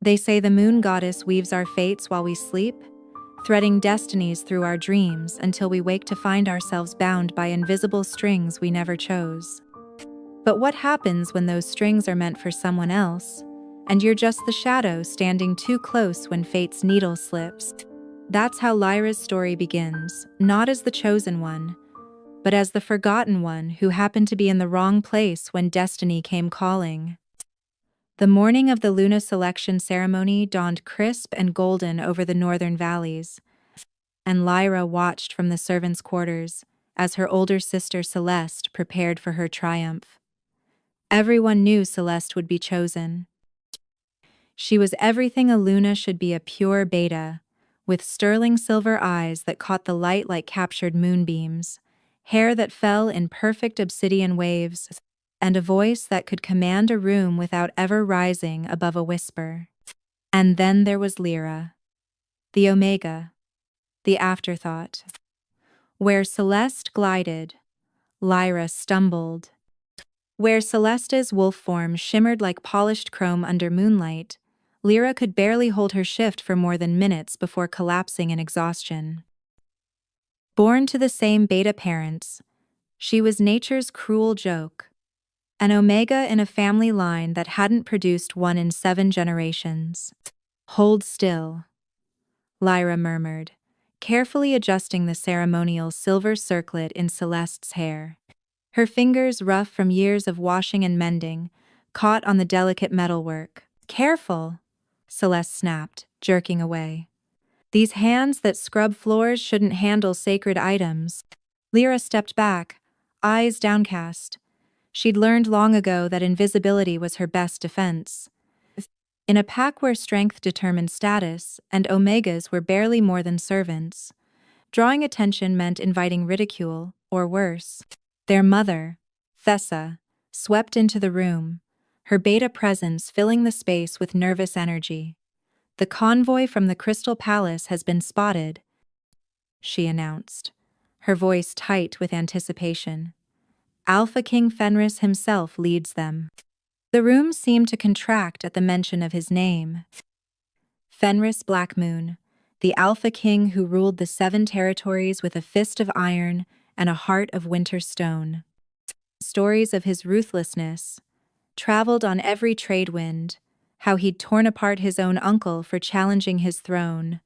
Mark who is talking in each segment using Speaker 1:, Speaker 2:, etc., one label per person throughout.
Speaker 1: They say the moon goddess weaves our fates while we sleep, threading destinies through our dreams until we wake to find ourselves bound by invisible strings we never chose. But what happens when those strings are meant for someone else, and you're just the shadow standing too close when fate's needle slips? That's how Lyra's story begins, not as the chosen one, but as the forgotten one who happened to be in the wrong place when destiny came calling. The morning of the Luna selection ceremony dawned crisp and golden over the northern valleys, and Lyra watched from the servants' quarters as her older sister Celeste prepared for her triumph. Everyone knew Celeste would be chosen. She was everything a Luna should be, a pure beta, with sterling silver eyes that caught the light like captured moonbeams, hair that fell in perfect obsidian waves, and a voice that could command a room without ever rising above a whisper. And then there was Lyra, the Omega, the afterthought. Where Celeste glided, Lyra stumbled. Where Celeste's wolf form shimmered like polished chrome under moonlight, Lyra could barely hold her shift for more than minutes before collapsing in exhaustion. Born to the same beta parents, she was nature's cruel joke, an omega in a family line that hadn't produced one in 7 generations. "Hold still," Lyra murmured, carefully adjusting the ceremonial silver circlet in Celeste's hair. Her fingers, rough from years of washing and mending, caught on the delicate metalwork. "Careful," Celeste snapped, jerking away. "These hands that scrub floors shouldn't handle sacred items." Lyra stepped back, eyes downcast. She'd learned long ago that invisibility was her best defense. In a pack where strength determined status, and omegas were barely more than servants, drawing attention meant inviting ridicule, or worse. Their mother, Thessa, swept into the room, her beta presence filling the space with nervous energy. "The convoy from the Crystal Palace has been spotted," she announced, her voice tight with anticipation. "Alpha King Fenris himself leads them." The room seemed to contract at the mention of his name. Fenris Blackmoon, the Alpha King who ruled the 7 territories with a fist of iron and a heart of winter stone. Stories of his ruthlessness traveled on every trade wind, how he'd torn apart his own uncle for challenging his throne,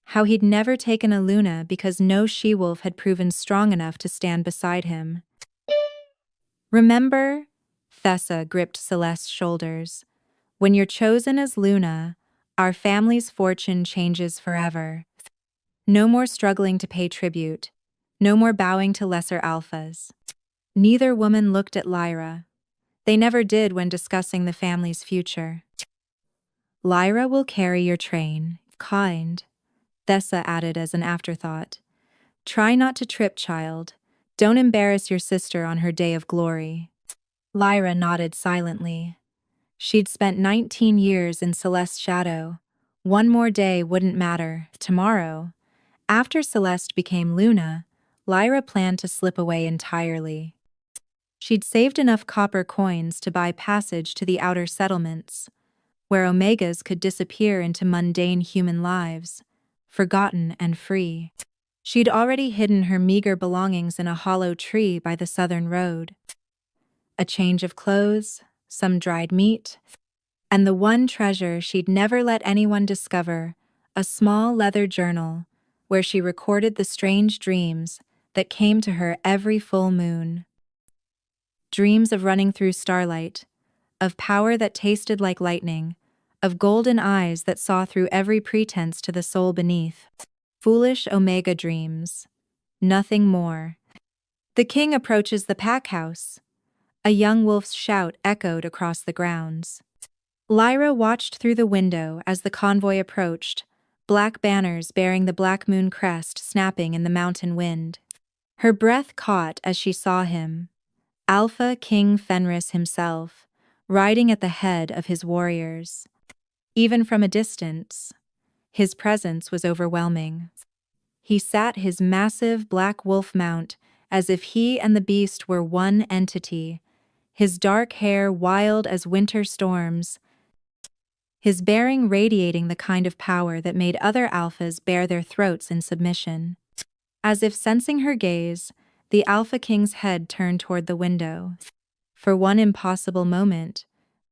Speaker 1: how he'd never taken a Luna because no she-wolf had proven strong enough to stand beside him. "Remember," Thessa gripped Celeste's shoulders, "when you're chosen as Luna, our family's fortune changes forever. No more struggling to pay tribute. No more bowing to lesser alphas." Neither woman looked at Lyra. They never did when discussing the family's future. "Lyra will carry your train, kind," Thessa added as an afterthought. "Try not to trip, child. Don't embarrass your sister on her day of glory." Lyra nodded silently. She'd spent 19 years in Celeste's shadow. One more day wouldn't matter. Tomorrow, after Celeste became Luna, Lyra planned to slip away entirely. She'd saved enough copper coins to buy passage to the outer settlements, where omegas could disappear into mundane human lives, forgotten and free. She'd already hidden her meager belongings in a hollow tree by the southern road. A change of clothes, some dried meat, and the one treasure she'd never let anyone discover, a small leather journal where she recorded the strange dreams that came to her every full moon. Dreams of running through starlight, of power that tasted like lightning, of golden eyes that saw through every pretense to the soul beneath. Foolish omega dreams. Nothing more. "The king approaches the pack house," a young wolf's shout echoed across the grounds. Lyra watched through the window as the convoy approached, black banners bearing the Black Moon crest snapping in the mountain wind. Her breath caught as she saw him, Alpha King Fenris himself, riding at the head of his warriors. Even from a distance, his presence was overwhelming. He sat his massive black wolf mount as if he and the beast were one entity, his dark hair wild as winter storms, his bearing radiating the kind of power that made other alphas bare their throats in submission. As if sensing her gaze, the Alpha King's head turned toward the window. For one impossible moment,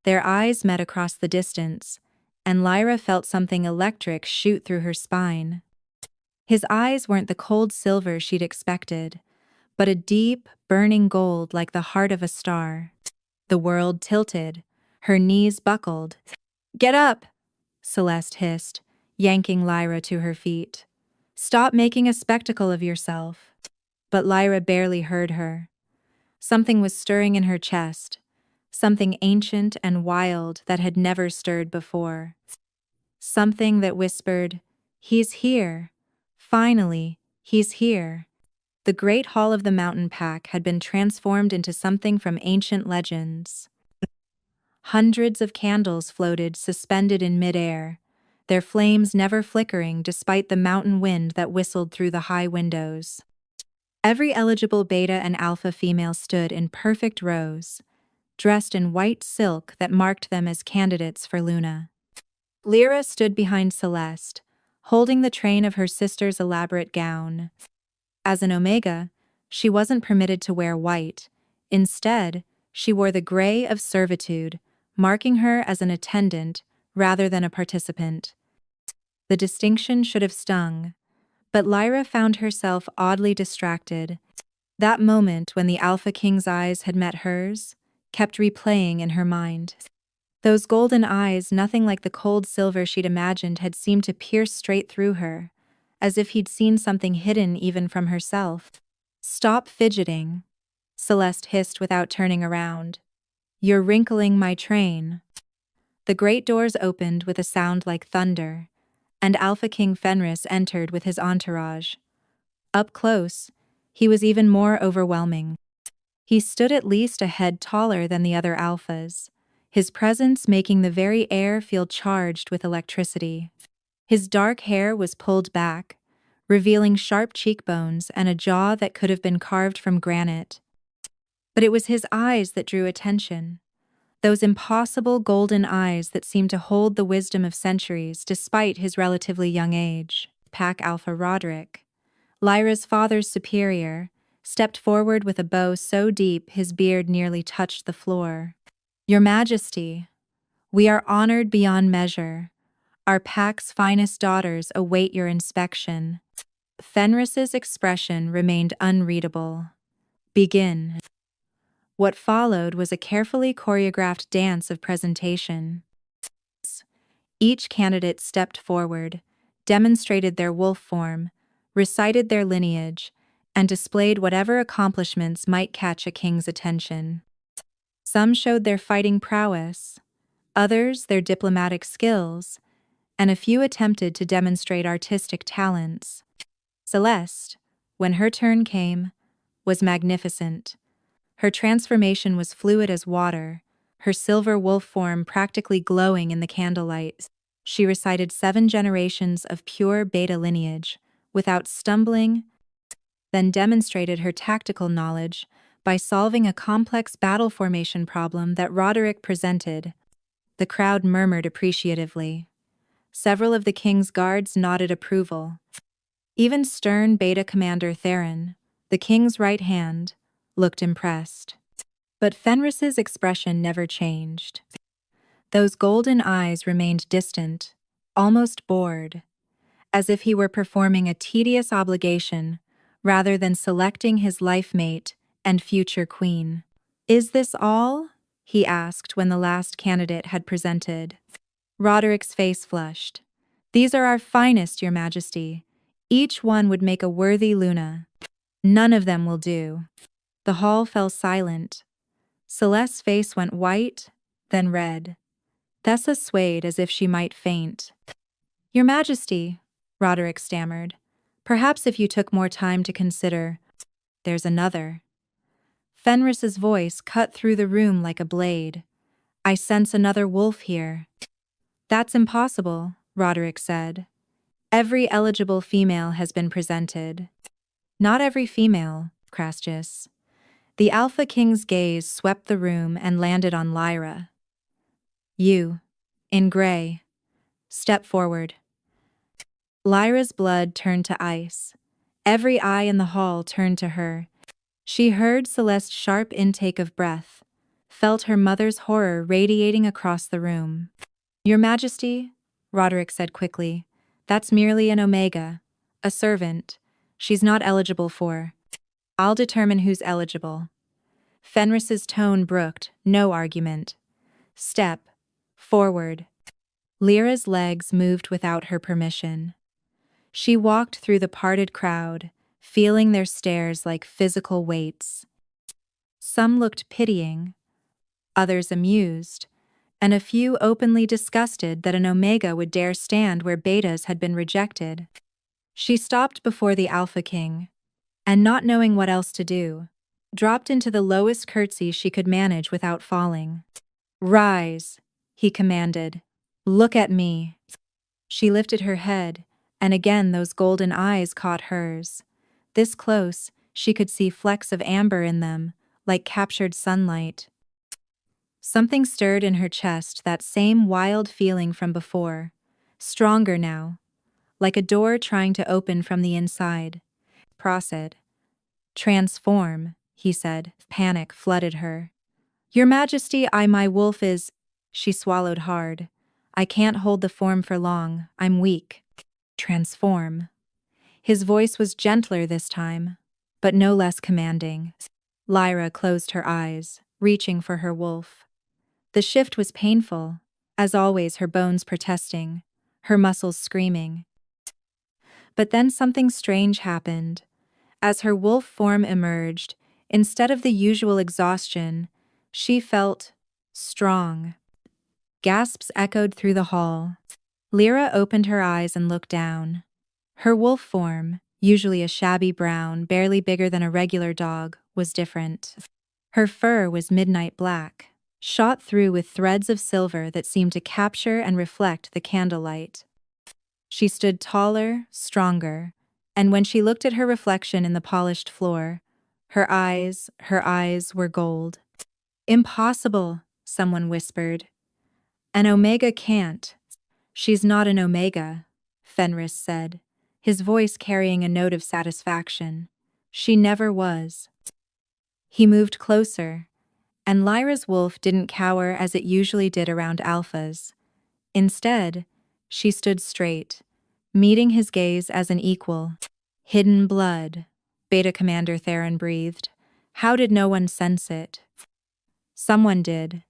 Speaker 1: their eyes met across the distance, and Lyra felt something electric shoot through her spine. His eyes weren't the cold silver she'd expected, but a deep, burning gold like the heart of a star. The world tilted, her knees buckled. "Get up!" Celeste hissed, yanking Lyra to her feet. "Stop making a spectacle of yourself." But Lyra barely heard her. Something was stirring in her chest, something ancient and wild that had never stirred before. Something that whispered, "He's here. Finally, he's here." The great hall of the mountain pack had been transformed into something from ancient legends. Hundreds of candles floated suspended in midair, their flames never flickering despite the mountain wind that whistled through the high windows. Every eligible beta and alpha female stood in perfect rows, dressed in white silk that marked them as candidates for Luna. Lyra stood behind Celeste, holding the train of her sister's elaborate gown. As an Omega, she wasn't permitted to wear white. Instead, she wore the gray of servitude, marking her as an attendant rather than a participant. The distinction should have stung, but Lyra found herself oddly distracted. That moment when the Alpha King's eyes had met hers kept replaying in her mind. Those golden eyes, nothing like the cold silver she'd imagined, had seemed to pierce straight through her, as if he'd seen something hidden even from herself. "Stop fidgeting," Celeste hissed without turning around. "You're wrinkling my train." The great doors opened with a sound like thunder, and Alpha King Fenris entered with his entourage. Up close, he was even more overwhelming. He stood at least a head taller than the other alphas, his presence making the very air feel charged with electricity. His dark hair was pulled back, revealing sharp cheekbones and a jaw that could have been carved from granite. But it was his eyes that drew attention. Those impossible golden eyes that seemed to hold the wisdom of centuries despite his relatively young age. Pack Alpha Roderick, Lyra's father's superior, stepped forward with a bow so deep his beard nearly touched the floor. "Your Majesty, we are honored beyond measure. Our pack's finest daughters await your inspection." Fenris's expression remained unreadable. "Begin." What followed was a carefully choreographed dance of presentation. Each candidate stepped forward, demonstrated their wolf form, recited their lineage, and displayed whatever accomplishments might catch a king's attention. Some showed their fighting prowess, others their diplomatic skills, and a few attempted to demonstrate artistic talents. Celeste, when her turn came, was magnificent. Her transformation was fluid as water, her silver wolf form practically glowing in the candlelight. She recited 7 generations of pure beta lineage, without stumbling, then demonstrated her tactical knowledge by solving a complex battle formation problem that Roderick presented. The crowd murmured appreciatively. Several of the king's guards nodded approval. Even stern Beta Commander Theron, the king's right hand, looked impressed. But Fenris's expression never changed. Those golden eyes remained distant, almost bored, as if he were performing a tedious obligation rather than selecting his life mate and future queen. "Is this all?" he asked when the last candidate had presented. Roderick's face flushed. "These are our finest, Your Majesty. Each one would make a worthy Luna. None of them will do." The hall fell silent. Celeste's face went white, then red. Thessa swayed as if she might faint. "Your Majesty," Roderick stammered, "perhaps if you took more time to consider." "There's another." Fenris's voice cut through the room like a blade. "I sense another wolf here." "That's impossible," Roderick said. "Every eligible female has been presented." "Not every female, Crassus." The Alpha King's gaze swept the room and landed on Lyra. "You." In gray. Step forward. Lyra's blood turned to ice. Every eye in the hall turned to her. She heard Celeste's sharp intake of breath, felt her mother's horror radiating across the room. Your Majesty, Roderick said quickly, that's merely an Omega, a servant. She's not eligible for. I'll determine who's eligible. Fenris's tone brooked no argument. Step forward. Lyra's legs moved without her permission. She walked through the parted crowd, feeling their stares like physical weights. Some looked pitying, others amused, and a few openly disgusted that an Omega would dare stand where Betas had been rejected. She stopped before the Alpha King, and not knowing what else to do, dropped into the lowest curtsy she could manage without falling. Rise, he commanded. Look at me. She lifted her head, and again those golden eyes caught hers. This close, she could see flecks of amber in them, like captured sunlight. Something stirred in her chest, that same wild feeling from before, stronger now, like a door trying to open from the inside. Proceed. Transform, he said. Panic flooded her. Your Majesty, my wolf is... She swallowed hard. I can't hold the form for long, I'm weak. Transform. His voice was gentler this time, but no less commanding. Lyra closed her eyes, reaching for her wolf. The shift was painful, as always, her bones protesting, her muscles screaming. But then something strange happened. As her wolf form emerged, instead of the usual exhaustion, she felt strong. Gasps echoed through the hall. Lyra opened her eyes and looked down. Her wolf form, usually a shabby brown, barely bigger than a regular dog, was different. Her fur was midnight black, shot through with threads of silver that seemed to capture and reflect the candlelight. She stood taller, stronger, and when she looked at her reflection in the polished floor, her eyes were gold. Impossible, someone whispered. An Omega can't. She's not an Omega, Fenris said, his voice carrying a note of satisfaction. She never was. He moved closer, and Lyra's wolf didn't cower as it usually did around alphas. Instead, she stood straight, meeting his gaze as an equal. Hidden blood, Beta Commander Theron breathed. How did no one sense it? Someone did,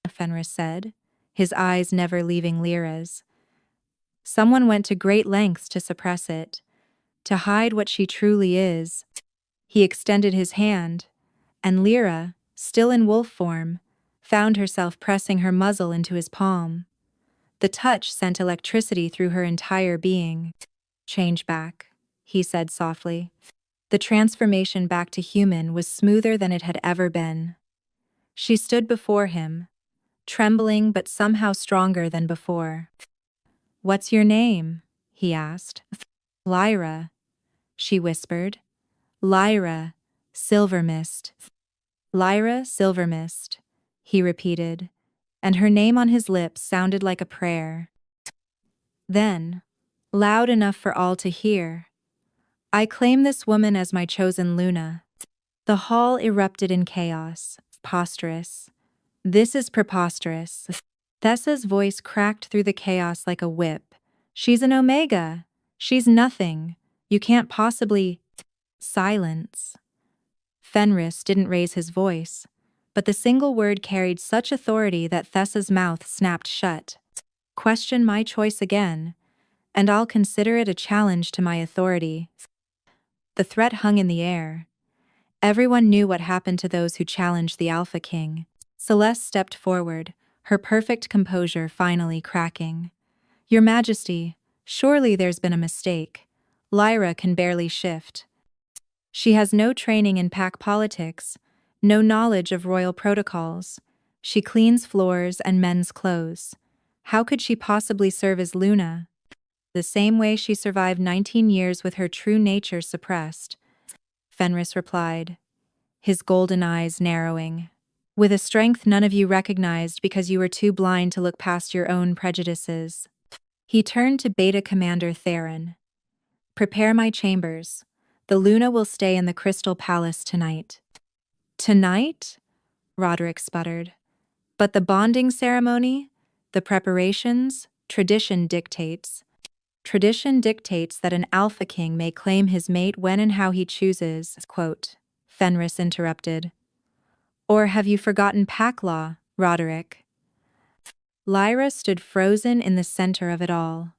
Speaker 1: Fenris said, his eyes never leaving Lyra's. Someone went to great lengths to suppress it, to hide what she truly is. He extended his hand, and Lyra, still in wolf form, found herself pressing her muzzle into his palm. The touch sent electricity through her entire being. Change back, he said softly. The transformation back to human was smoother than it had ever been. She stood before him, trembling but somehow stronger than before. What's your name? He asked. Lyra, she whispered. Lyra, Silvermist. Lyra Silvermist, he repeated, and her name on his lips sounded like a prayer. Then, loud enough for all to hear, I claim this woman as my chosen Luna. The hall erupted in chaos. Preposterous. This is preposterous. Thessa's voice cracked through the chaos like a whip. She's an Omega. She's nothing. You can't possibly... Silence. Fenris didn't raise his voice, but the single word carried such authority that Thessa's mouth snapped shut. Question my choice again, and I'll consider it a challenge to my authority. The threat hung in the air. Everyone knew what happened to those who challenged the Alpha King. Celeste stepped forward, her perfect composure finally cracking. Your Majesty, surely there's been a mistake. Lyra can barely shift. She has no training in pack politics, no knowledge of royal protocols. She cleans floors and mends clothes. How could she possibly serve as Luna? The same way she survived 19 years with her true nature suppressed, Fenris replied, his golden eyes narrowing. with a strength none of you recognized because you were too blind to look past your own prejudices. He turned to Beta Commander Theron. Prepare my chambers. The Luna will stay in the Crystal Palace tonight. Tonight? Roderick sputtered. But the bonding ceremony? The preparations? Tradition dictates. Tradition dictates that an Alpha King may claim his mate when and how he chooses, quote, Fenris interrupted. Or have you forgotten pack law, Roderick? Lyra stood frozen in the center of it all,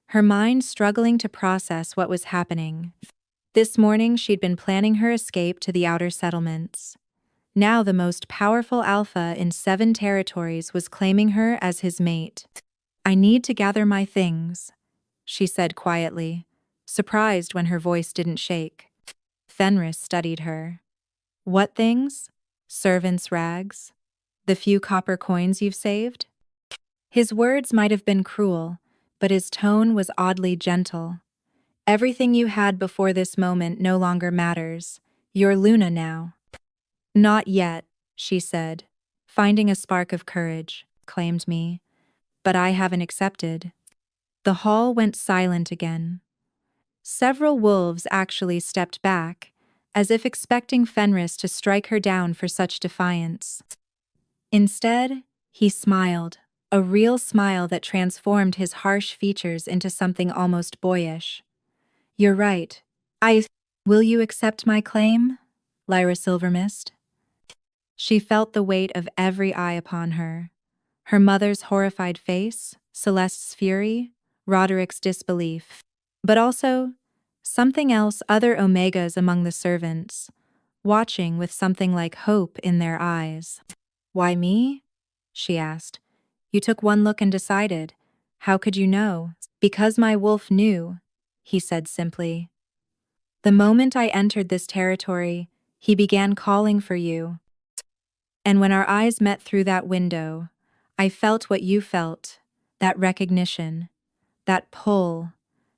Speaker 1: her mind struggling to process what was happening. This morning she'd been planning her escape to the outer settlements. Now the most powerful Alpha in 7 territories was claiming her as his mate. I need to gather my things, she said quietly, surprised when her voice didn't shake. Fenris studied her. What things? Servants' rags? The few copper coins you've saved? His words might have been cruel, but his tone was oddly gentle. Everything you had before this moment no longer matters. You're Luna now. Not yet, she said, finding a spark of courage, claimed me. But I haven't accepted. The hall went silent again. Several wolves actually stepped back, as if expecting Fenris to strike her down for such defiance. Instead, he smiled, a real smile that transformed his harsh features into something almost boyish. You're right. Will you accept my claim, Lyra Silvermist? She felt the weight of every eye upon her. Her mother's horrified face, Celeste's fury, Roderick's disbelief. But also, something else, other Omegas among the servants, watching with something like hope in their eyes. Why me? She asked. You took one look and decided. How could you know? Because my wolf knew, he said simply. The moment I entered this territory, he began calling for you. And when our eyes met through that window, I felt what you felt, that recognition, that pull.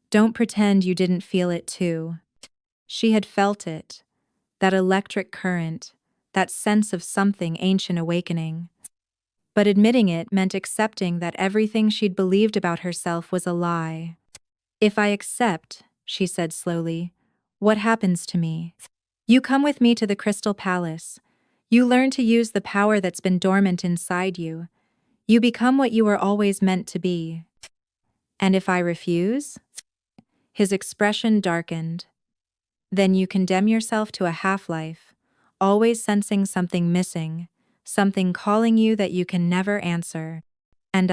Speaker 1: Don't pretend you didn't feel it too. She had felt it, that electric current, that sense of something ancient awakening. But admitting it meant accepting that everything she'd believed about herself was a lie. If I accept, she said slowly, what happens to me? You come with me to the Crystal Palace. You learn to use the power that's been dormant inside you. You become what you were always meant to be. And if I refuse? His expression darkened. Then you condemn yourself to a half-life, always sensing something missing, something calling you that you can never answer. And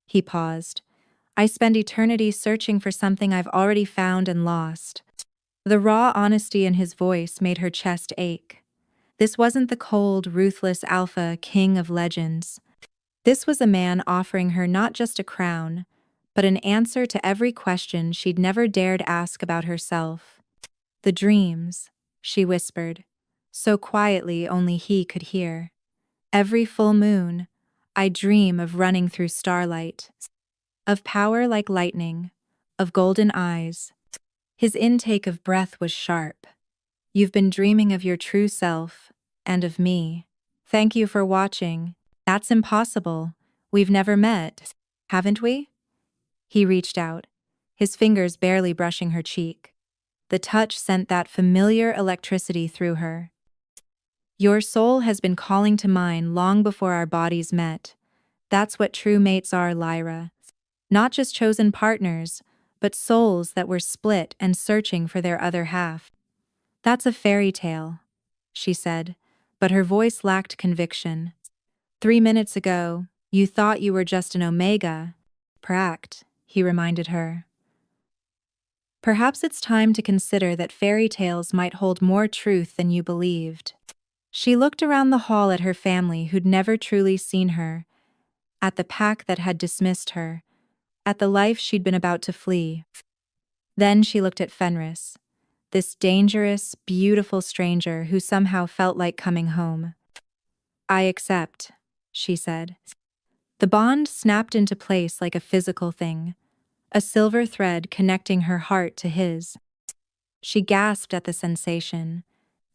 Speaker 1: he paused. I spend eternity searching for something I've already found and lost. The raw honesty in his voice made her chest ache. This wasn't the cold, ruthless Alpha King of legends. This was a man offering her not just a crown, but an answer to every question she'd never dared ask about herself. The dreams, she whispered, so quietly only he could hear. Every full moon, I dream of running through starlight, of power like lightning, of golden eyes. His intake of breath was sharp. You've been dreaming of your true self, and of me. Thank you for watching. That's impossible. We've never met, haven't we? He reached out, his fingers barely brushing her cheek. The touch sent that familiar electricity through her. Your soul has been calling to mine long before our bodies met. That's what true mates are, Lyra. Not just chosen partners, but souls that were split and searching for their other half. That's a fairy tale, she said, but her voice lacked conviction. 3 minutes ago, you thought you were just an Omega. Pract, he reminded her. Perhaps it's time to consider that fairy tales might hold more truth than you believed. She looked around the hall at her family who'd never truly seen her, at the pack that had dismissed her, at the life she'd been about to flee. Then she looked at Fenris, this dangerous, beautiful stranger who somehow felt like coming home. I accept, she said. The bond snapped into place like a physical thing, a silver thread connecting her heart to his. She gasped at the sensation,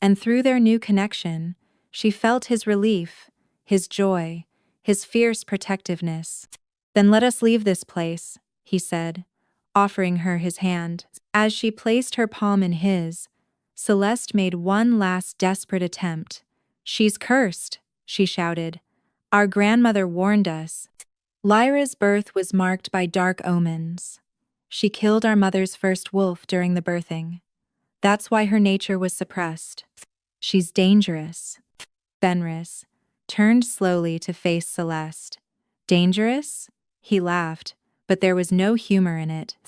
Speaker 1: and through their new connection, She felt his relief, his joy, his fierce protectiveness. "Then let us leave this place," he said, offering her his hand. As she placed her palm in his, Celeste made one last desperate attempt. "She's cursed," she shouted. "Our grandmother warned us." Lyra's birth was marked by dark omens. She killed our mother's first wolf during the birthing. That's why her nature was suppressed. She's dangerous. Fenris turned slowly to face Celeste. "Dangerous?" He laughed, but there was no humor in it.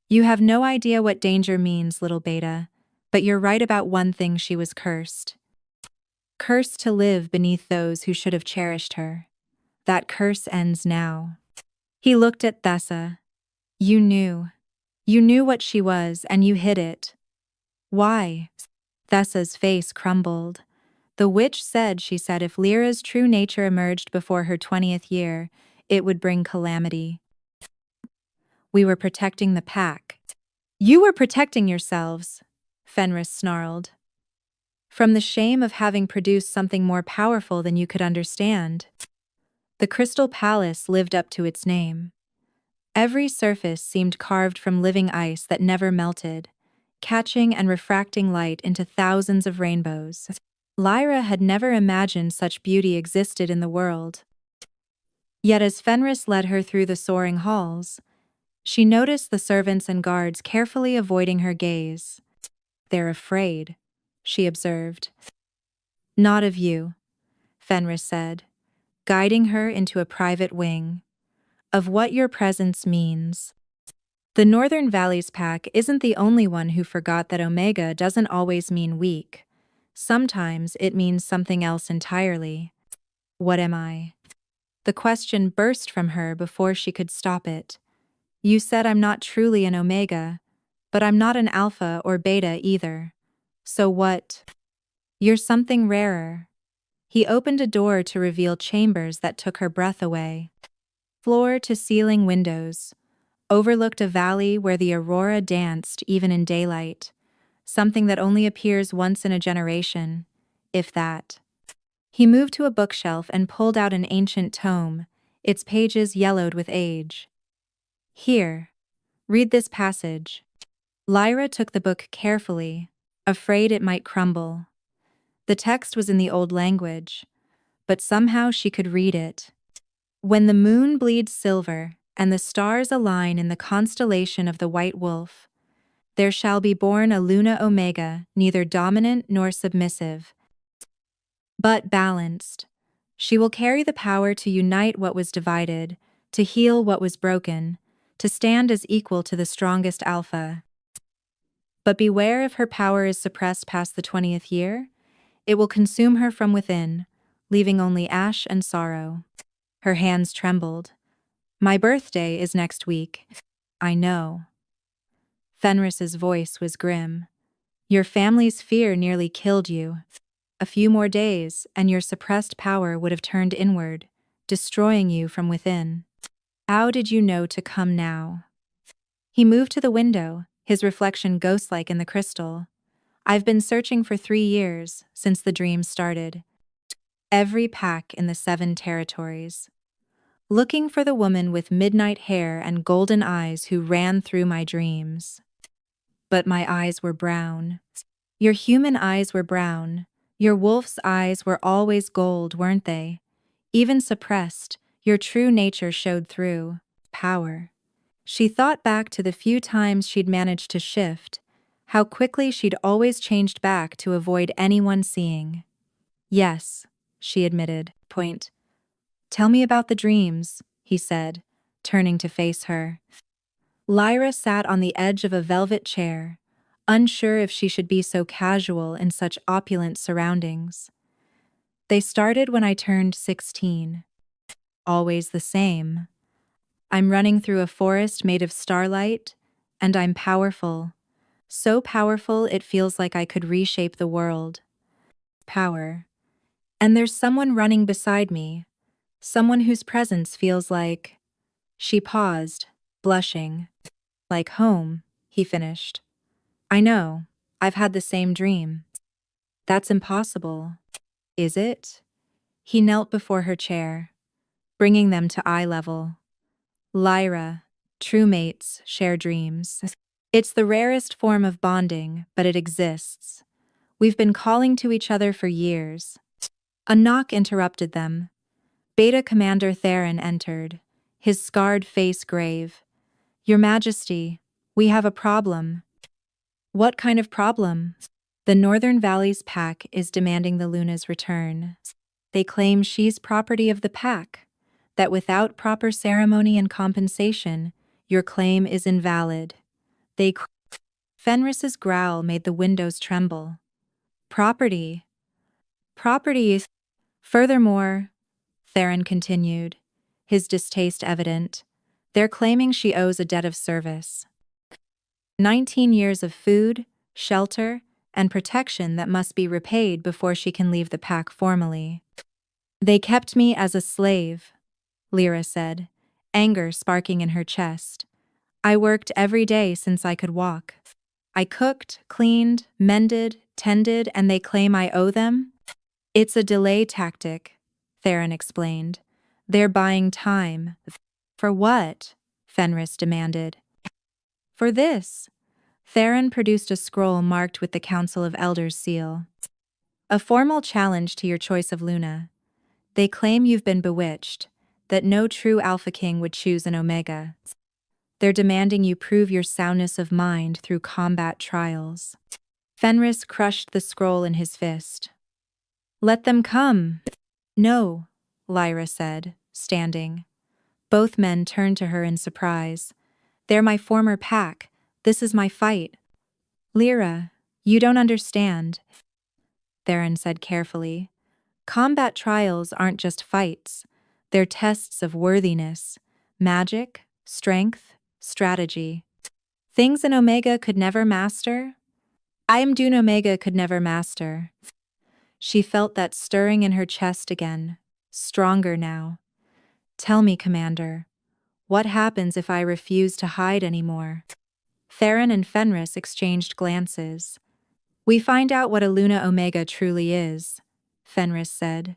Speaker 1: "You have no idea what danger means, little beta, but you're right about one thing: she was cursed. Cursed to live beneath those who should have cherished her. That curse ends now." He looked at Thessa. "You knew. You knew what she was, and you hid it. Why?" Thessa's face crumbled. "The witch said," she said, "if Lyra's true nature emerged before her 20th year, it would bring calamity. We were protecting the pack." "You were protecting yourselves," Fenris snarled. "From the shame of having produced something more powerful than you could understand." The Crystal Palace lived up to its name. Every surface seemed carved from living ice that never melted, catching and refracting light into thousands of rainbows. Lyra had never imagined such beauty existed in the world. Yet as Fenris led her through the soaring halls, she noticed the servants and guards carefully avoiding her gaze. "They're afraid," she observed. "Not of you," Fenris said, guiding her into a private wing. "Of what your presence means. The Northern Valleys pack isn't the only one who forgot that Omega doesn't always mean weak. Sometimes it means something else entirely." "What am I?" The question burst from her before she could stop it. "You said I'm not truly an Omega, but I'm not an Alpha or Beta either. So what?" "You're something rarer." He opened a door to reveal chambers that took her breath away. Floor-to-ceiling windows overlooked a valley where the aurora danced even in daylight, something that only appears once in a generation, if that. He moved to a bookshelf and pulled out an ancient tome, its pages yellowed with age. "Here, read this passage." Lyra took the book carefully, afraid it might crumble. The text was in the old language, but somehow she could read it. "When the moon bleeds silver, and the stars align in the constellation of the White Wolf, there shall be born a Luna Omega, neither dominant nor submissive, but balanced. She will carry the power to unite what was divided, to heal what was broken, to stand as equal to the strongest Alpha. But beware, if her power is suppressed past the 20th year, it will consume her from within, leaving only ash and sorrow." Her hands trembled. "My birthday is next week." "I know." Fenris's voice was grim. "Your family's fear nearly killed you. A few more days, and your suppressed power would have turned inward, destroying you from within. How did you know to come now?" He moved to the window, his reflection ghost-like in the crystal. "I've been searching for 3 years, since the dream started. Every pack in the 7 territories. Looking for the woman with midnight hair and golden eyes who ran through my dreams. But my eyes were brown. Your human eyes were brown. Your wolf's eyes were always gold, weren't they? Even suppressed, your true nature showed through. Power." She thought back to the few times she'd managed to shift, how quickly she'd always changed back to avoid anyone seeing. "Yes," she admitted. "Point. Tell me about the dreams," he said, turning to face her. Lyra sat on the edge of a velvet chair, unsure if she should be so casual in such opulent surroundings. "They started when I turned 16. Always the same. I'm running through a forest made of starlight, and I'm powerful. So powerful it feels like I could reshape the world. Power. And there's someone running beside me, someone whose presence feels like..." She paused, blushing. "Like home," he finished. "I know. I've had the same dream." That's impossible. Is it? He knelt before her chair, bringing them to eye level. Lyra, true mates share dreams. It's the rarest form of bonding, but it exists. We've been calling to each other for years. A knock interrupted them. Beta Commander Theron entered, his scarred face grave. Your Majesty, we have a problem. What kind of problem? The Northern Valley's pack is demanding the Luna's return. They claim she's property of the pack, that without proper ceremony and compensation, your claim is invalid. Fenris's growl made the windows tremble. Property. Property. Furthermore, Theron continued, his distaste evident, they're claiming she owes a debt of service. 19 years of food, shelter, and protection that must be repaid before she can leave the pack formally. They kept me as a slave, Lyra said, anger sparking in her chest. I worked every day since I could walk. I cooked, cleaned, mended, tended, and they claim I owe them? It's a delay tactic, Theron explained. They're buying time. For what? Fenris demanded. For this. Theron produced a scroll marked with the Council of Elders seal. A formal challenge to your choice of Luna. They claim you've been bewitched, that no true Alpha King would choose an Omega. They're demanding you prove your soundness of mind through combat trials. Fenris crushed the scroll in his fist. Let them come. No, Lyra said, standing. Both men turned to her in surprise. They're my former pack. This is my fight. Lyra, you don't understand, Theron said carefully. Combat trials aren't just fights. They're tests of worthiness, magic, strength, strategy. Things an Omega could never master? I am Dune Omega could never master. She felt that stirring in her chest again, stronger now. Tell me, Commander, what happens if I refuse to hide anymore? Theron and Fenris exchanged glances. We find out what a Luna Omega truly is, Fenris said.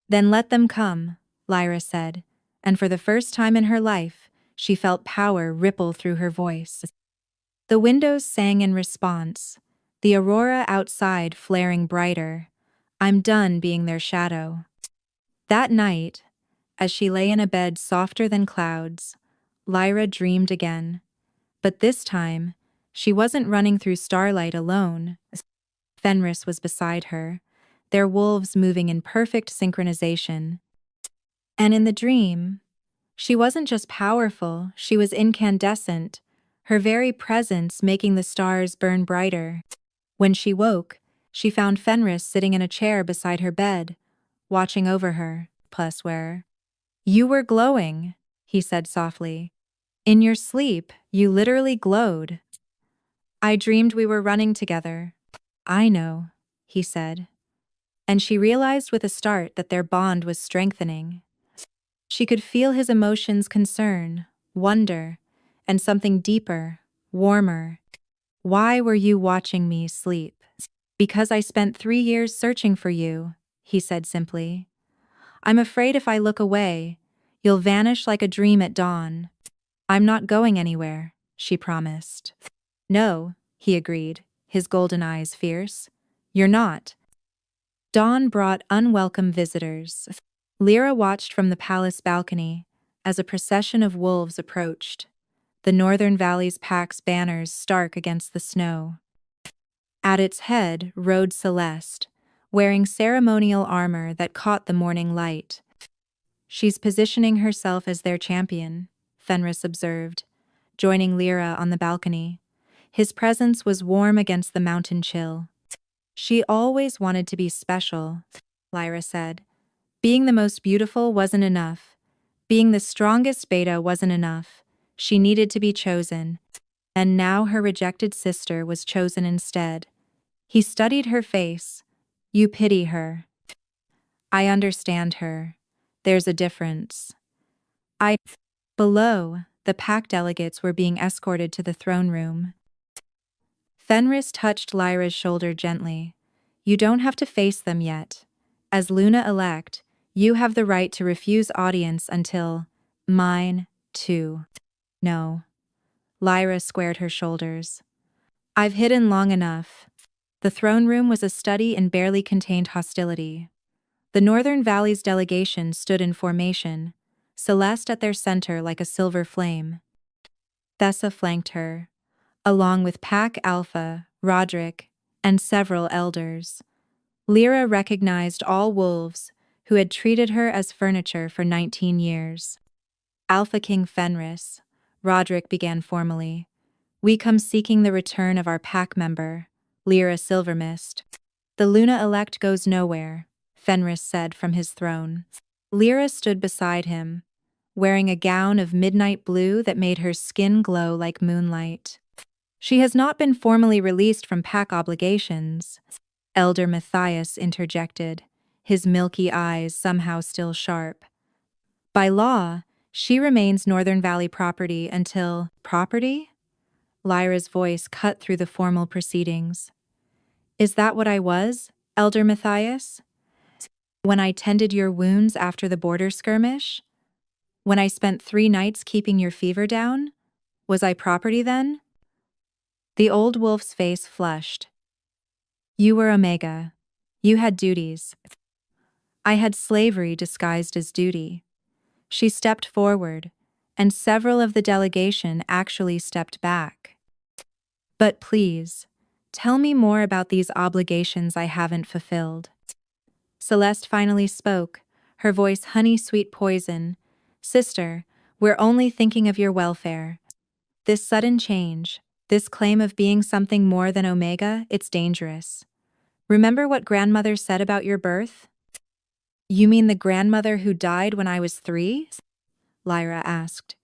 Speaker 1: Then let them come, Lyra said, and for the first time in her life, she felt power ripple through her voice. The windows sang in response, the aurora outside flaring brighter. I'm done being their shadow. That night, as she lay in a bed softer than clouds, Lyra dreamed again. But this time, she wasn't running through starlight alone. Fenris was beside her, their wolves moving in perfect synchronization. And in the dream, she wasn't just powerful, she was incandescent, her very presence making the stars burn brighter. When she woke, she found Fenris sitting in a chair beside her bed, watching over her, plus where. You were glowing, he said softly. In your sleep, you literally glowed. I dreamed we were running together. I know, he said. And she realized with a start that their bond was strengthening. She could feel his emotions, concern, wonder, and something deeper, warmer. Why were you watching me sleep? Because I spent 3 years searching for you, he said simply. I'm afraid if I look away, you'll vanish like a dream at dawn. I'm not going anywhere, she promised. No, he agreed, his golden eyes fierce. You're not. Dawn brought unwelcome visitors. Lyra watched from the palace balcony as a procession of wolves approached, the Northern Valley's pack's banners stark against the snow. At its head rode Celeste, wearing ceremonial armor that caught the morning light. She's positioning herself as their champion, Fenris observed, joining Lyra on the balcony. His presence was warm against the mountain chill. She always wanted to be special, Lyra said. Being the most beautiful wasn't enough. Being the strongest beta wasn't enough. She needed to be chosen. And now her rejected sister was chosen instead. He studied her face. You pity her. I understand her. There's a difference. Below, the pack delegates were being escorted to the throne room. Fenris touched Lyra's shoulder gently. You don't have to face them yet. As Luna-elect, you have the right to refuse audience until… Mine, too. No. Lyra squared her shoulders. I've hidden long enough. The throne room was a study in barely contained hostility. The Northern Valley's delegation stood in formation, Celeste at their center like a silver flame. Thessa flanked her, along with Pack Alpha, Roderick, and several elders. Lyra recognized all wolves who had treated her as furniture for 19 years. Alpha King Fenris, Roderick began formally. We come seeking the return of our pack member, Lyra Silvermist. The Luna-elect goes nowhere, Fenris said from his throne. Lyra stood beside him, wearing a gown of midnight blue that made her skin glow like moonlight. She has not been formally released from pack obligations, Elder Matthias interjected, his milky eyes somehow still sharp. By law, she remains Northern Valley property until… Property? Lyra's voice cut through the formal proceedings. Is that what I was, Elder Matthias? When I tended your wounds after the border skirmish? When I spent 3 nights keeping your fever down? Was I property then? The old wolf's face flushed. You were Omega. You had duties. I had slavery disguised as duty. She stepped forward, and several of the delegation actually stepped back. But please, tell me more about these obligations I haven't fulfilled. Celeste finally spoke, her voice honey-sweet poison. Sister, we're only thinking of your welfare. This sudden change, this claim of being something more than Omega, it's dangerous. Remember what grandmother said about your birth? You mean the grandmother who died when I was 3? Lyra asked.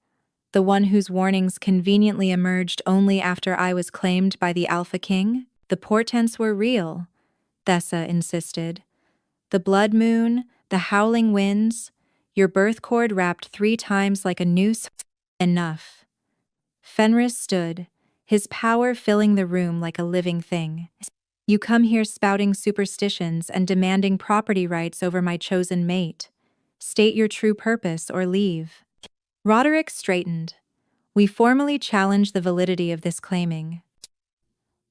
Speaker 1: The one whose warnings conveniently emerged only after I was claimed by the Alpha King? The portents were real, Thessa insisted. The blood moon, the howling winds, your birth cord wrapped 3 times like a noose. Enough. Fenris stood, his power filling the room like a living thing. You come here spouting superstitions and demanding property rights over my chosen mate. State your true purpose or leave. Roderick straightened. We formally challenge the validity of this claiming.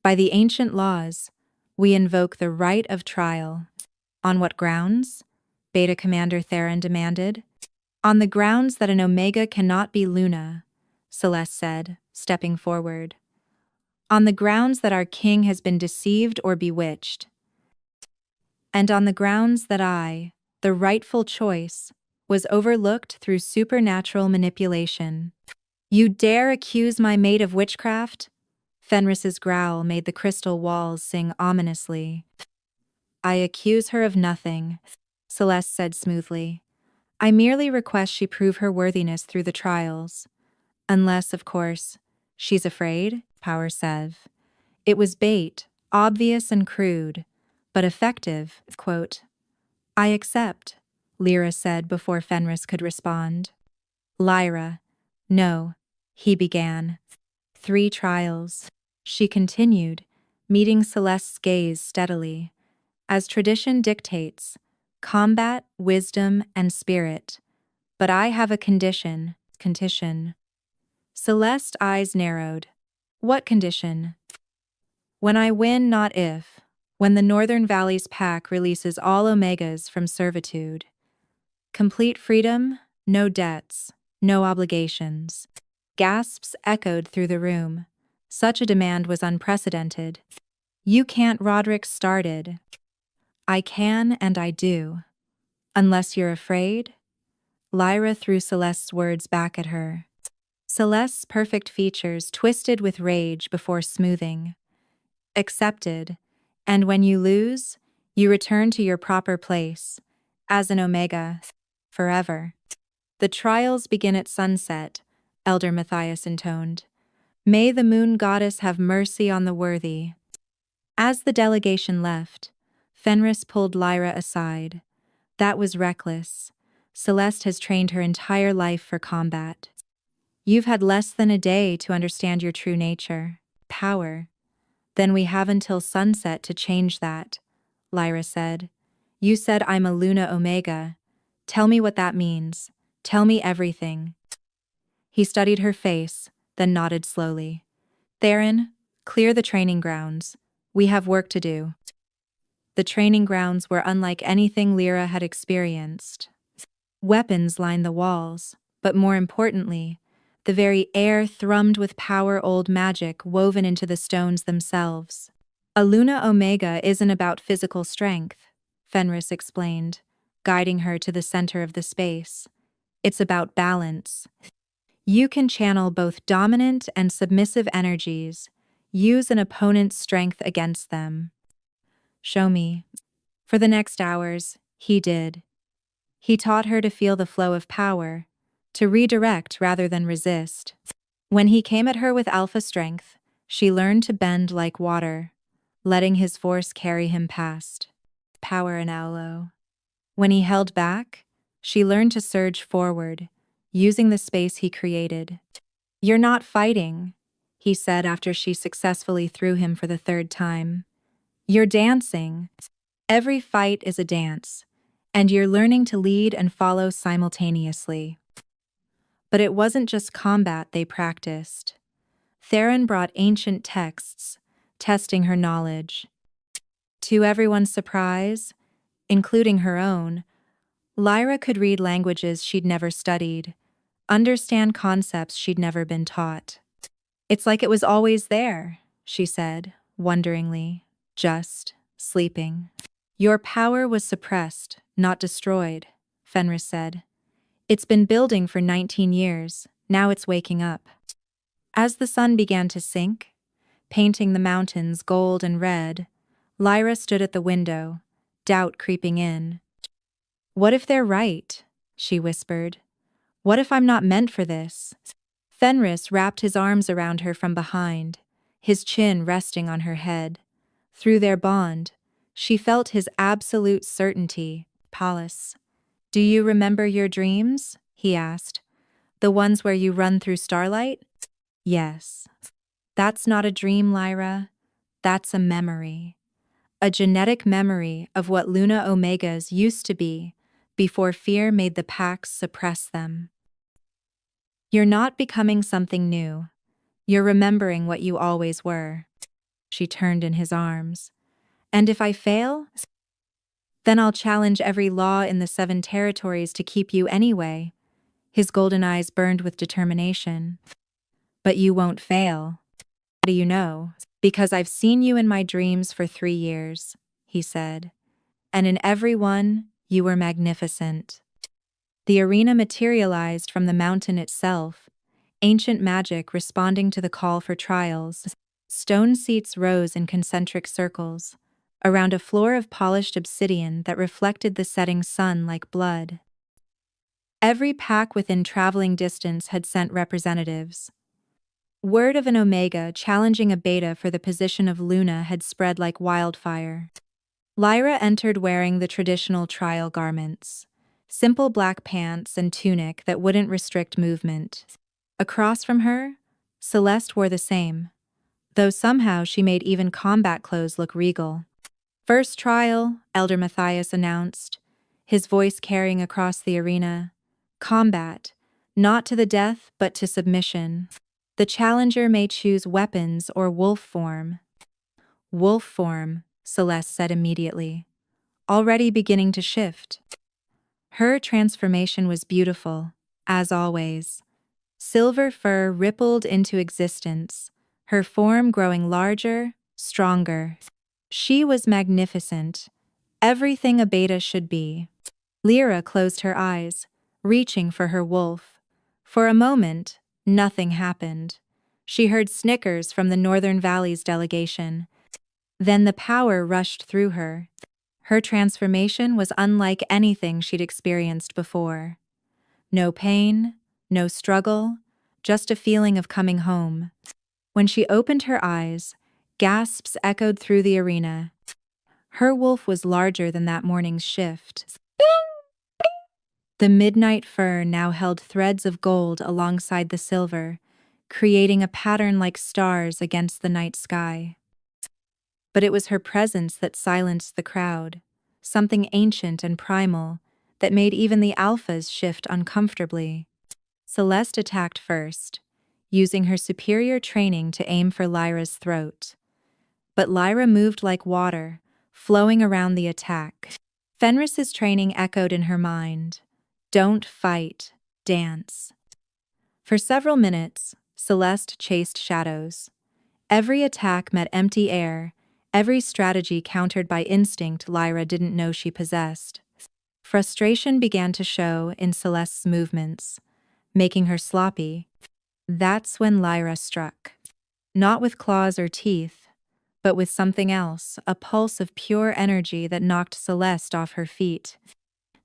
Speaker 1: By the ancient laws, we invoke the right of trial. On what grounds? Beta Commander Theron demanded. On the grounds that an Omega cannot be Luna, Celeste said, stepping forward. On the grounds that our king has been deceived or bewitched. And on the grounds that I, the rightful choice, was overlooked through supernatural manipulation. You dare accuse my mate of witchcraft? Fenris's growl made the crystal walls sing ominously. I accuse her of nothing, Celeste said smoothly. I merely request she prove her worthiness through the trials. Unless, of course, she's afraid, Power said. It was bait, obvious and crude, but effective, quote. I accept, Lyra said before Fenris could respond. Lyra, no, he began. 3 trials, she continued, meeting Celeste's gaze steadily. As tradition dictates, combat, wisdom, and spirit. But I have a condition. Celeste's eyes narrowed. What condition? When I win, not if. When the Northern Valley's pack releases all Omegas from servitude. Complete freedom, no debts, no obligations. Gasps echoed through the room. Such a demand was unprecedented. You can't, Roderick started. I can and I do. Unless you're afraid? Lyra threw Celeste's words back at her. Celeste's perfect features twisted with rage before smoothing. Accepted. And when you lose, you return to your proper place, as an Omega, forever. The trials begin at sunset, Elder Matthias intoned. May the moon goddess have mercy on the worthy. As the delegation left, Fenris pulled Lyra aside. That was reckless. Celeste has trained her entire life for combat. You've had less than a day to understand your true nature, power. Then we have until sunset to change that, Lyra said. You said I'm a Luna Omega. Tell me what that means. Tell me everything. He studied her face, then nodded slowly. Theron, clear the training grounds. We have work to do. The training grounds were unlike anything Lyra had experienced. Weapons lined the walls, but more importantly, the very air thrummed with power-old magic woven into the stones themselves. A Luna Omega isn't about physical strength, Fenris explained, guiding her to the center of the space. It's about balance. You can channel both dominant and submissive energies, use an opponent's strength against them. Show me. For the next hours, he did. He taught her to feel the flow of power, to redirect rather than resist. When he came at her with alpha strength, she learned to bend like water, letting his force carry him past. Power and Aulo. When he held back, she learned to surge forward, using the space he created. You're not fighting, he said after she successfully threw him for the third time. You're dancing. Every fight is a dance, and you're learning to lead and follow simultaneously. But it wasn't just combat they practiced. Theron brought ancient texts, testing her knowledge. To everyone's surprise, including her own, Lyra could read languages she'd never studied, understand concepts she'd never been taught. It's like it was always there, she said, wonderingly, just sleeping. Your power was suppressed, not destroyed, Fenris said. It's been building for 19 years, now it's waking up. As the sun began to sink, painting the mountains gold and red, Lyra stood at the window, doubt creeping in. What if they're right? She whispered. What if I'm not meant for this? Fenris wrapped his arms around her from behind, his chin resting on her head. Through their bond, she felt his absolute certainty. Pallas. Do you remember your dreams? He asked. The ones where you run through starlight? Yes. That's not a dream, Lyra. That's a memory. A genetic memory of what Luna Omegas used to be, before fear made the packs suppress them. You're not becoming something new. You're remembering what you always were. She turned in his arms. And if I fail? Then I'll challenge every law in the 7 territories to keep you anyway. His golden eyes burned with determination. But you won't fail. How do you know? Because I've seen you in my dreams for 3 years, he said. And in every one, you were magnificent. The arena materialized from the mountain itself, ancient magic responding to the call for trials. Stone seats rose in concentric circles, around a floor of polished obsidian that reflected the setting sun like blood. Every pack within traveling distance had sent representatives. Word of an Omega challenging a Beta for the position of Luna had spread like wildfire. Lyra entered wearing the traditional trial garments, simple black pants and tunic that wouldn't restrict movement. Across from her, Celeste wore the same, though somehow she made even combat clothes look regal. First trial, Elder Matthias announced, his voice carrying across the arena. Combat, not to the death but to submission. The challenger may choose weapons or wolf form. Wolf form, Celeste said immediately, already beginning to shift. Her transformation was beautiful, as always. Silver fur rippled into existence, her form growing larger, stronger. She was magnificent, everything a Beta should be. Lyra closed her eyes, reaching for her wolf. For a moment, nothing happened. She heard snickers from the Northern Valley's delegation. Then the power rushed through her. Her transformation was unlike anything she'd experienced before. No pain, no struggle, just a feeling of coming home. When she opened her eyes, gasps echoed through the arena. Her wolf was larger than that morning's shift. The midnight fur now held threads of gold alongside the silver, creating a pattern like stars against the night sky. But it was her presence that silenced the crowd, something ancient and primal that made even the alphas shift uncomfortably. Celeste attacked first, using her superior training to aim for Lyra's throat. But Lyra moved like water, flowing around the attack. Fenris's training echoed in her mind. Don't fight, dance. For several minutes, Celeste chased shadows. Every attack met empty air, every strategy countered by instinct Lyra didn't know she possessed. Frustration began to show in Celeste's movements, making her sloppy. That's when Lyra struck. Not with claws or teeth, but with something else, a pulse of pure energy that knocked Celeste off her feet.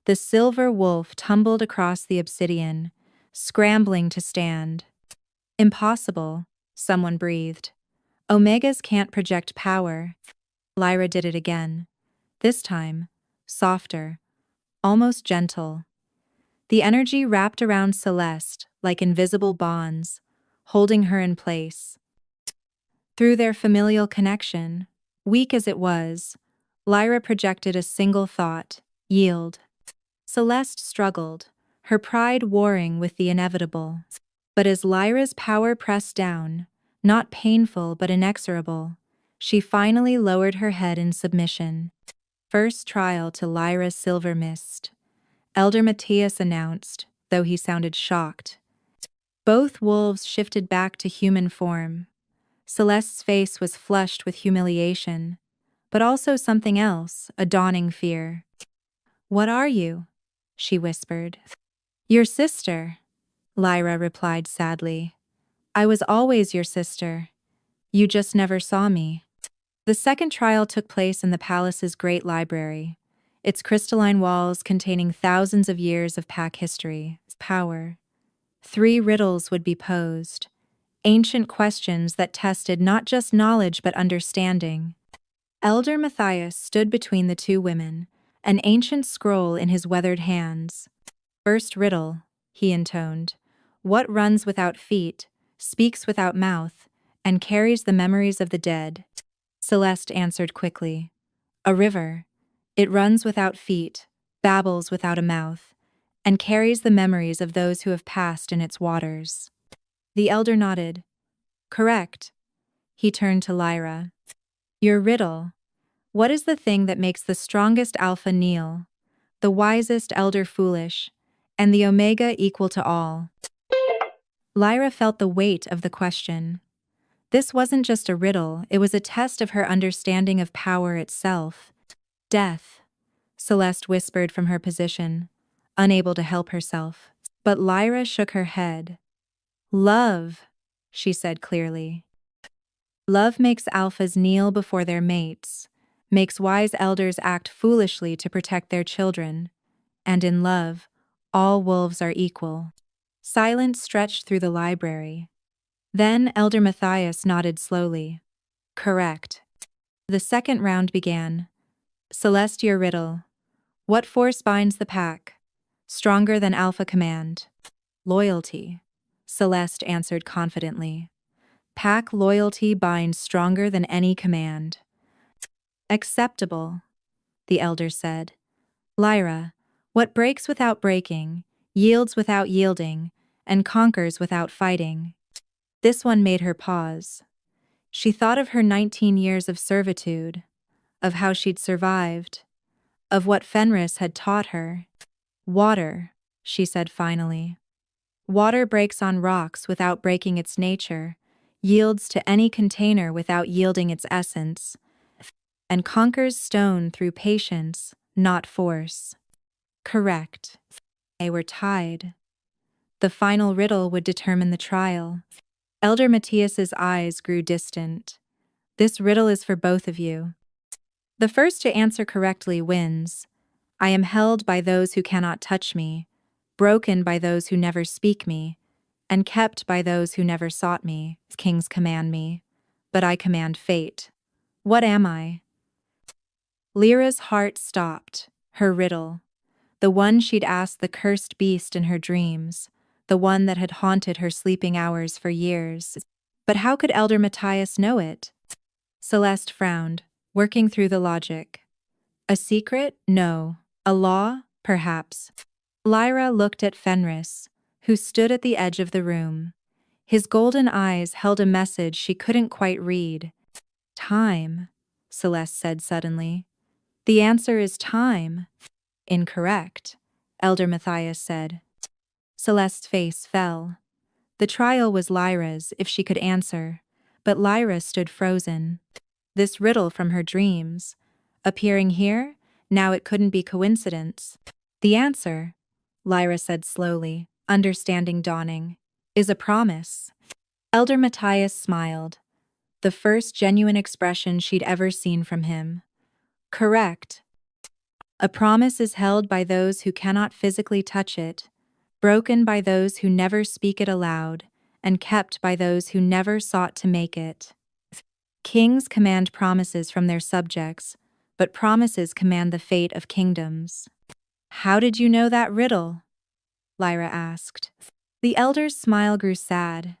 Speaker 1: The silver wolf tumbled across the obsidian, scrambling to stand. Impossible, someone breathed. Omegas can't project power. Lyra did it again. This time, softer, almost gentle. The energy wrapped around Celeste like invisible bonds, holding her in place. Through their familial connection, weak as it was, Lyra projected a single thought: yield. Celeste struggled, her pride warring with the inevitable. But as Lyra's power pressed down, not painful but inexorable, she finally lowered her head in submission. First trial to Lyra's silver mist, Elder Matthias announced, though he sounded shocked. Both wolves shifted back to human form. Celeste's face was flushed with humiliation, but also something else, a dawning fear. "What are you?" she whispered. "Your sister," Lyra replied sadly. "I was always your sister. You just never saw me." The second trial took place in the palace's great library, its crystalline walls containing thousands of years of pack history, power. 3 riddles would be posed, ancient questions that tested not just knowledge but understanding. Elder Matthias stood between the two women, an ancient scroll in his weathered hands. "First riddle," he intoned. "What runs without feet, speaks without mouth, and carries the memories of the dead?" Celeste answered quickly. "A river. It runs without feet, babbles without a mouth, and carries the memories of those who have passed in its waters." The elder nodded. "Correct." He turned to Lyra. "Your riddle. What is the thing that makes the strongest alpha kneel, the wisest elder foolish, and the omega equal to all?" Lyra felt the weight of the question. This wasn't just a riddle, it was a test of her understanding of power itself. "Death," Celeste whispered from her position, unable to help herself. But Lyra shook her head. "Love," she said clearly. "Love makes alphas kneel before their mates, makes wise elders act foolishly to protect their children, and in love, all wolves are equal." Silence stretched through the library. Then Elder Matthias nodded slowly. "Correct." The second round began. "Celeste, your riddle. What force binds the pack? Stronger than alpha command?" "Loyalty," Celeste answered confidently. "Pack loyalty binds stronger than any command." "Acceptable," the elder said. "Lyra, what breaks without breaking, yields without yielding, and conquers without fighting?" This one made her pause. She thought of her 19 years of servitude, of how she'd survived, of what Fenris had taught her. "Water," she said finally. "Water breaks on rocks without breaking its nature, yields to any container without yielding its essence, and conquers stone through patience, not force." Correct. They were tied. The final riddle would determine the trial. Elder Matthias's eyes grew distant. "This riddle is for both of you. The first to answer correctly wins. I am held by those who cannot touch me, broken by those who never speak me, and kept by those who never sought me. Kings command me, but I command fate. What am I?" Lyra's heart stopped. Her riddle. The one she'd asked the cursed beast in her dreams, the one that had haunted her sleeping hours for years. But how could Elder Matthias know it? Celeste frowned. working through the logic. A secret? No. A law? Perhaps. Lyra looked at Fenris, who stood at the edge of the room. His golden eyes held a message she couldn't quite read. Time, Celeste said suddenly. The answer is time. Incorrect, Elder Matthias said. Celeste's face fell. The trial was Lyra's if she could answer, but Lyra stood frozen. This riddle from her dreams, appearing here, now it couldn't be coincidence. The answer, Lyra said slowly, understanding dawning, is a promise. Elder Matthias smiled, the first genuine expression she'd ever seen from him. Correct. A promise is held by those who cannot physically touch it, broken by those who never speak it aloud, and kept by those who never sought to make it. Kings command promises from their subjects, but promises command the fate of kingdoms. How did you know that riddle? Lyra asked. The elder's smile grew sad.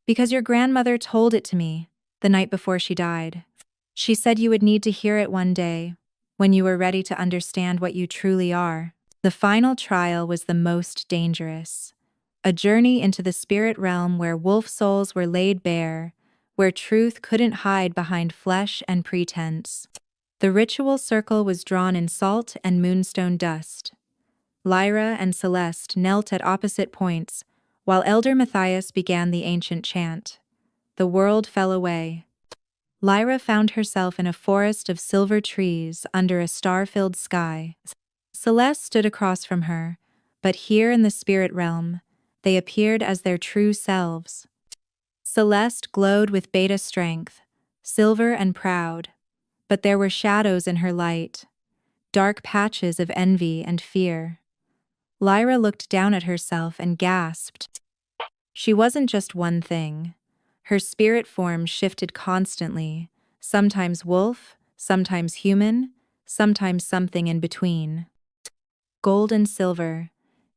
Speaker 1: Because your grandmother told it to me the night before she died. She said you would need to hear it one day, when you were ready to understand what you truly are. The final trial was the most dangerous. A journey into the spirit realm where wolf souls were laid bare, where truth couldn't hide behind flesh and pretense. The ritual circle was drawn in salt and moonstone dust. Lyra and Celeste knelt at opposite points, while Elder Matthias began the ancient chant. The world fell away. Lyra found herself in a forest of silver trees under a star-filled sky. Celeste stood across from her, but here in the spirit realm, they appeared as their true selves. Celeste glowed with beta strength, silver and proud, but there were shadows in her light, dark patches of envy and fear. Lyra looked down at herself and gasped. She wasn't just one thing. Her spirit form shifted constantly, sometimes wolf, sometimes human, sometimes something in between. Gold and silver,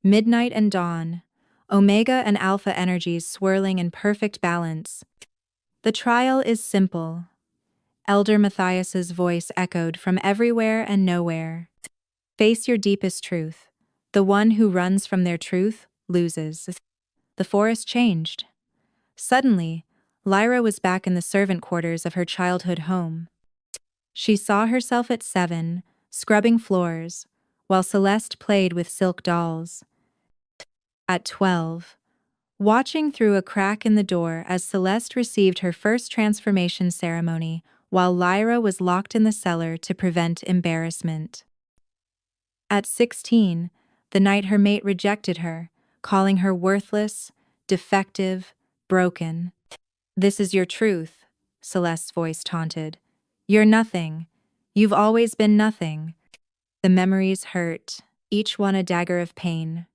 Speaker 1: midnight and dawn, omega and alpha energies swirling in perfect balance. The trial is simple. Elder Matthias's voice echoed from everywhere and nowhere. Face your deepest truth. The one who runs from their truth loses. The forest changed. Suddenly, Lyra was back in the servant quarters of her childhood home. She saw herself at 7, scrubbing floors, while Celeste played with silk dolls. At 12, watching through a crack in the door as Celeste received her first transformation ceremony, while Lyra was locked in the cellar to prevent embarrassment. At 16, the night her mate rejected her, calling her worthless, defective, broken. This is your truth, Celeste's voice taunted. You're nothing. You've always been nothing. The memories hurt, each one a dagger of pain.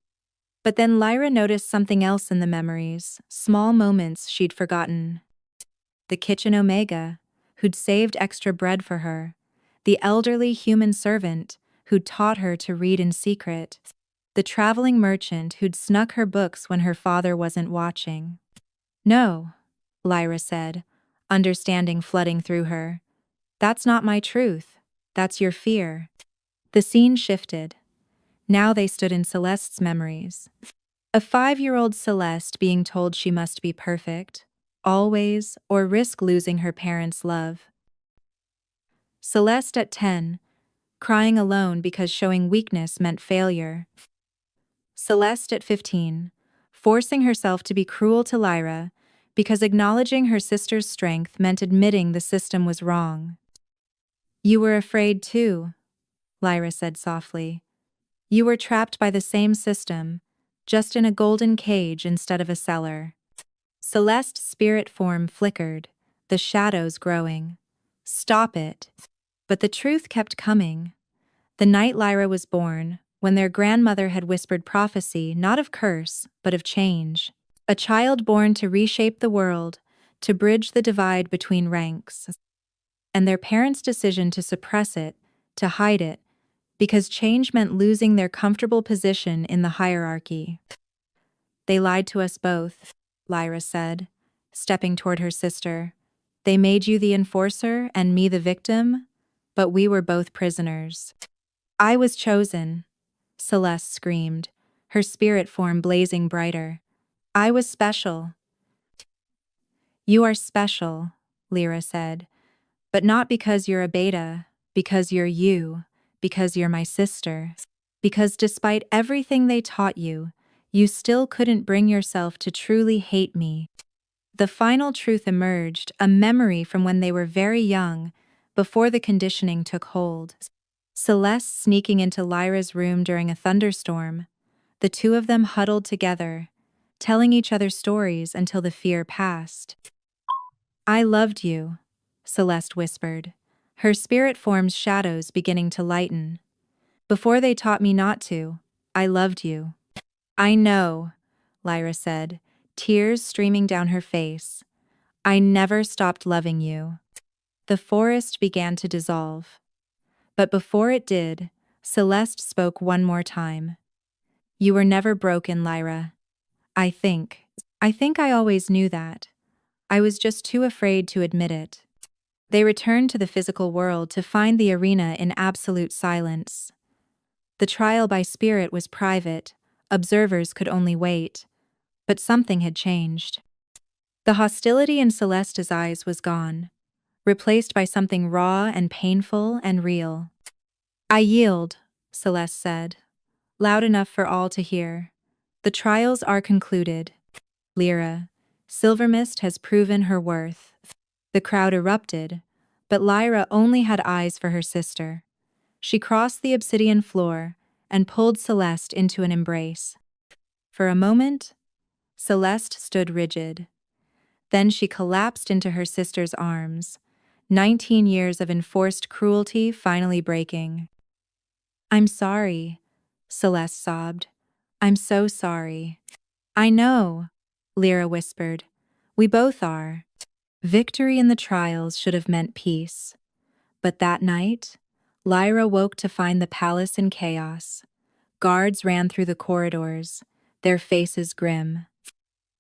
Speaker 1: But then Lyra noticed something else in the memories, small moments she'd forgotten. The kitchen omega, who'd saved extra bread for her. The elderly human servant, who'd taught her to read in secret. The traveling merchant who'd snuck her books when her father wasn't watching. No, Lyra said, understanding flooding through her. That's not my truth. That's your fear. The scene shifted. Now they stood in Celeste's memories. A 5-year-old Celeste being told she must be perfect, always, or risk losing her parents' love. Celeste at 10, crying alone because showing weakness meant failure. Celeste at 15, forcing herself to be cruel to Lyra because acknowledging her sister's strength meant admitting the system was wrong. You were afraid too, Lyra said softly. You were trapped by the same system, just in a golden cage instead of a cellar. Celeste's spirit form flickered, the shadows growing. Stop it. But the truth kept coming. The night Lyra was born, when their grandmother had whispered prophecy not of curse, but of change. A child born to reshape the world, to bridge the divide between ranks. And their parents' decision to suppress it, to hide it, because change meant losing their comfortable position in the hierarchy. They lied to us both, Lyra said, stepping toward her sister. They made you the enforcer and me the victim? but we were both prisoners. I was chosen, Celeste screamed, her spirit form blazing brighter. I was special. You are special, Lyra said, but not because you're a beta, because you're you, because you're my sister, because despite everything they taught you, you still couldn't bring yourself to truly hate me. The final truth emerged, a memory from when they were very young, before the conditioning took hold. Celeste sneaking into Lyra's room during a thunderstorm, the two of them huddled together, telling each other stories until the fear passed. I loved you, Celeste whispered, her spirit form's shadows beginning to lighten. Before they taught me not to, I loved you. I know, Lyra said, tears streaming down her face. I never stopped loving you. The forest began to dissolve. But before it did, Celeste spoke one more time. You were never broken, Lyra. I think I always knew that. I was just too afraid to admit it. They returned to the physical world to find the arena in absolute silence. The trial by spirit was private, observers could only wait. But something had changed. The hostility in Celeste's eyes was gone, replaced by something raw and painful and real. I yield, Celeste said, loud enough for all to hear. The trials are concluded. Lyra, Silvermist has proven her worth. The crowd erupted, but Lyra only had eyes for her sister. She crossed the obsidian floor and pulled Celeste into an embrace. For a moment, Celeste stood rigid. Then she collapsed into her sister's arms, 19 years of enforced cruelty finally breaking. I'm sorry, Celeste sobbed. I'm so sorry. I know, Lyra whispered. We both are. Victory in the trials should have meant peace. But that night, Lyra woke to find the palace in chaos. Guards ran through the corridors, their faces grim.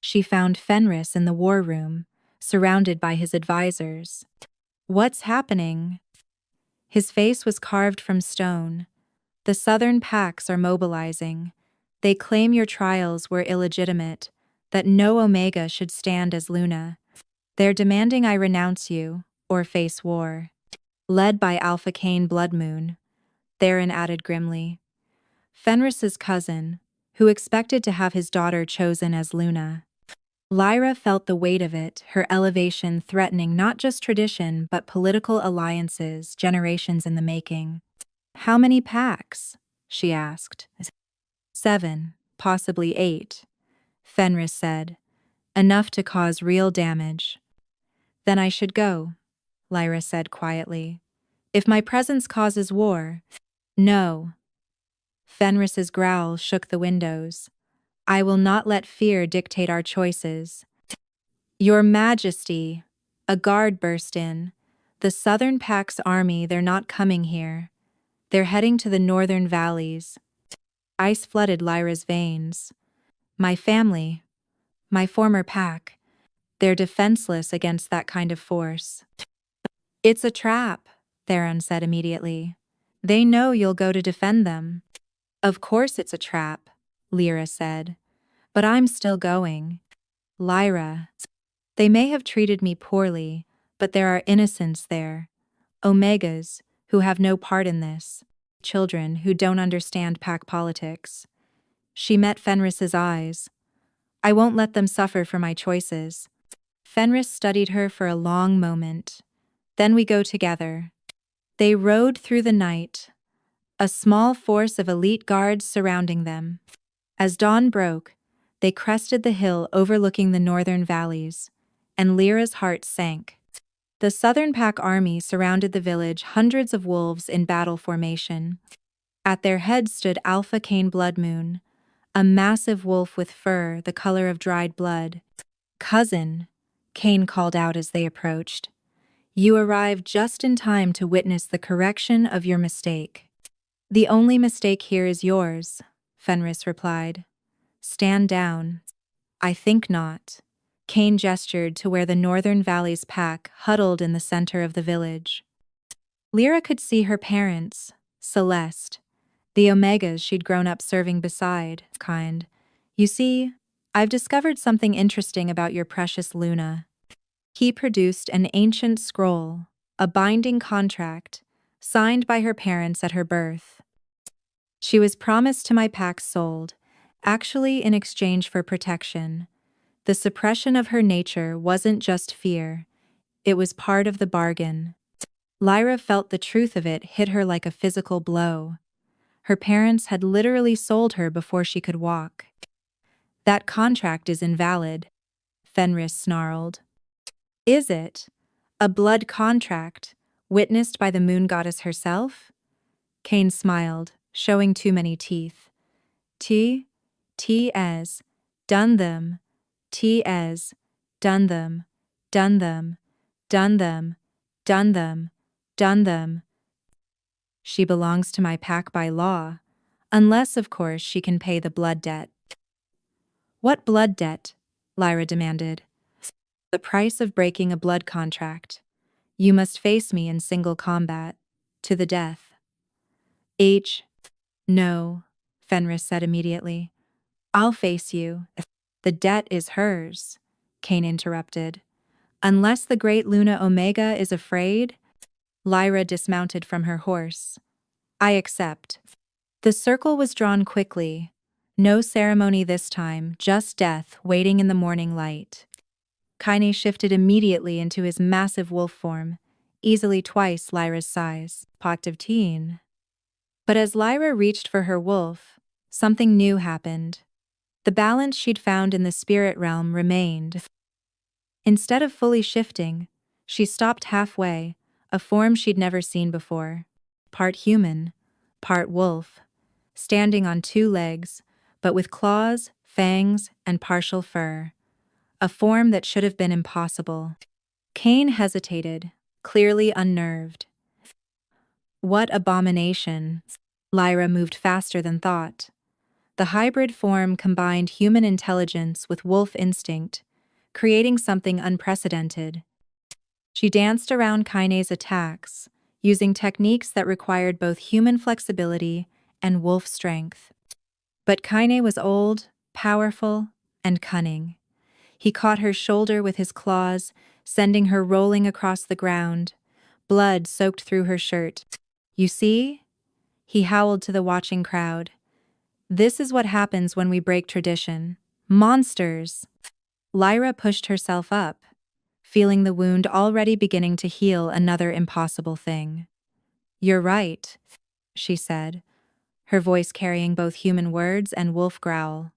Speaker 1: She found Fenris in the war room, surrounded by his advisors. What's happening? His face was carved from stone. The southern pacts are mobilizing. They claim your trials were illegitimate, that no Omega should stand as Luna. They're demanding I renounce you, or face war. Led by Alpha Cain Bloodmoon, Theron added grimly. Fenris's cousin, who expected to have his daughter chosen as Luna. Lyra felt the weight of it, her elevation threatening not just tradition but political alliances, generations in the making. How many packs? She asked. 7, possibly 8, Fenris said. Enough to cause real damage. Then I should go, Lyra said quietly. If my presence causes war, no. Fenris's growl shook the windows. I will not let fear dictate our choices. Your Majesty, a guard burst in. The Southern Pack's army, they're not coming here. They're heading to the northern valleys. Ice flooded Lyra's veins. My family, my former pack, they're defenseless against that kind of force. It's a trap, Theron said immediately. They know you'll go to defend them. Of course it's a trap, Lyra said. But I'm still going. Lyra. They may have treated me poorly, but there are innocents there. Omegas, who have no part in this. Children who don't understand pack politics. She met Fenris's eyes. I won't let them suffer for my choices. Fenris studied her for a long moment. Then we go together. They rode through the night, a small force of elite guards surrounding them. As dawn broke, they crested the hill overlooking the northern valleys, and Lyra's heart sank. The Southern Pack army surrounded the village, hundreds of wolves in battle formation. At their head stood Alpha Cain Bloodmoon, a massive wolf with fur the color of dried blood. Cousin, Cain called out as they approached. You arrived just in time to witness the correction of your mistake. The only mistake here is yours, Fenris replied. Stand down. I think not. Cain gestured to where the Northern Valley's pack huddled in the center of the village. Lyra could see her parents, Celeste, the Omegas she'd grown up serving beside, kind. You see, I've discovered something interesting about your precious Luna. He produced an ancient scroll, a binding contract, signed by her parents at her birth. She was promised to my pack's sold, actually in exchange for protection. The suppression of her nature wasn't just fear, it was part of the bargain. Lyra felt the truth of it hit her like a physical blow. Her parents had literally sold her before she could walk. That contract is invalid, Fenris snarled. Is it? A blood contract, witnessed by the moon goddess herself? Cain smiled, showing too many teeth. T as, done them, done them, done them, done them, done them, done them. She belongs to my pack by law, unless, of course, she can pay the blood debt. What blood debt? Lyra demanded. The price of breaking a blood contract. You must face me in single combat, to the death. No, Fenris said immediately. I'll face you. The debt is hers, Cain interrupted. Unless the great Luna Omega is afraid? Lyra dismounted from her horse. I accept. The circle was drawn quickly. No ceremony this time, just death waiting in the morning light. Kaine shifted immediately into his massive wolf form, easily twice Lyra's size, pocked of teen. But as Lyra reached for her wolf, something new happened. The balance she'd found in the spirit realm remained. Instead of fully shifting, she stopped halfway, a form she'd never seen before. Part human, part wolf, standing on two legs, but with claws, fangs, and partial fur. A form that should have been impossible. Cain hesitated, clearly unnerved. What abomination? Lyra moved faster than thought. The hybrid form combined human intelligence with wolf instinct, creating something unprecedented. She danced around Kaine's attacks, using techniques that required both human flexibility and wolf strength. But Kaine was old, powerful, and cunning. He caught her shoulder with his claws, sending her rolling across the ground. Blood soaked through her shirt. You see? He howled to the watching crowd. This is what happens when we break tradition. Monsters! Lyra pushed herself up, feeling the wound already beginning to heal another impossible thing. You're right, she said, her voice carrying both human words and wolf growl.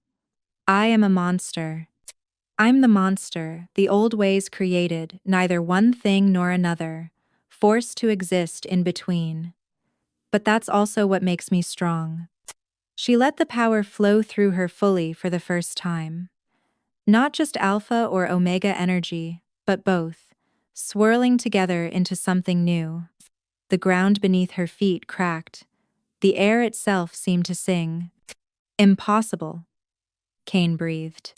Speaker 1: I am a monster. I'm the monster the old ways created, neither one thing nor another, forced to exist in between. But that's also what makes me strong. She let the power flow through her fully for the first time. Not just alpha or omega energy, but both, swirling together into something new. The ground beneath her feet cracked. The air itself seemed to sing. Impossible, Cain breathed.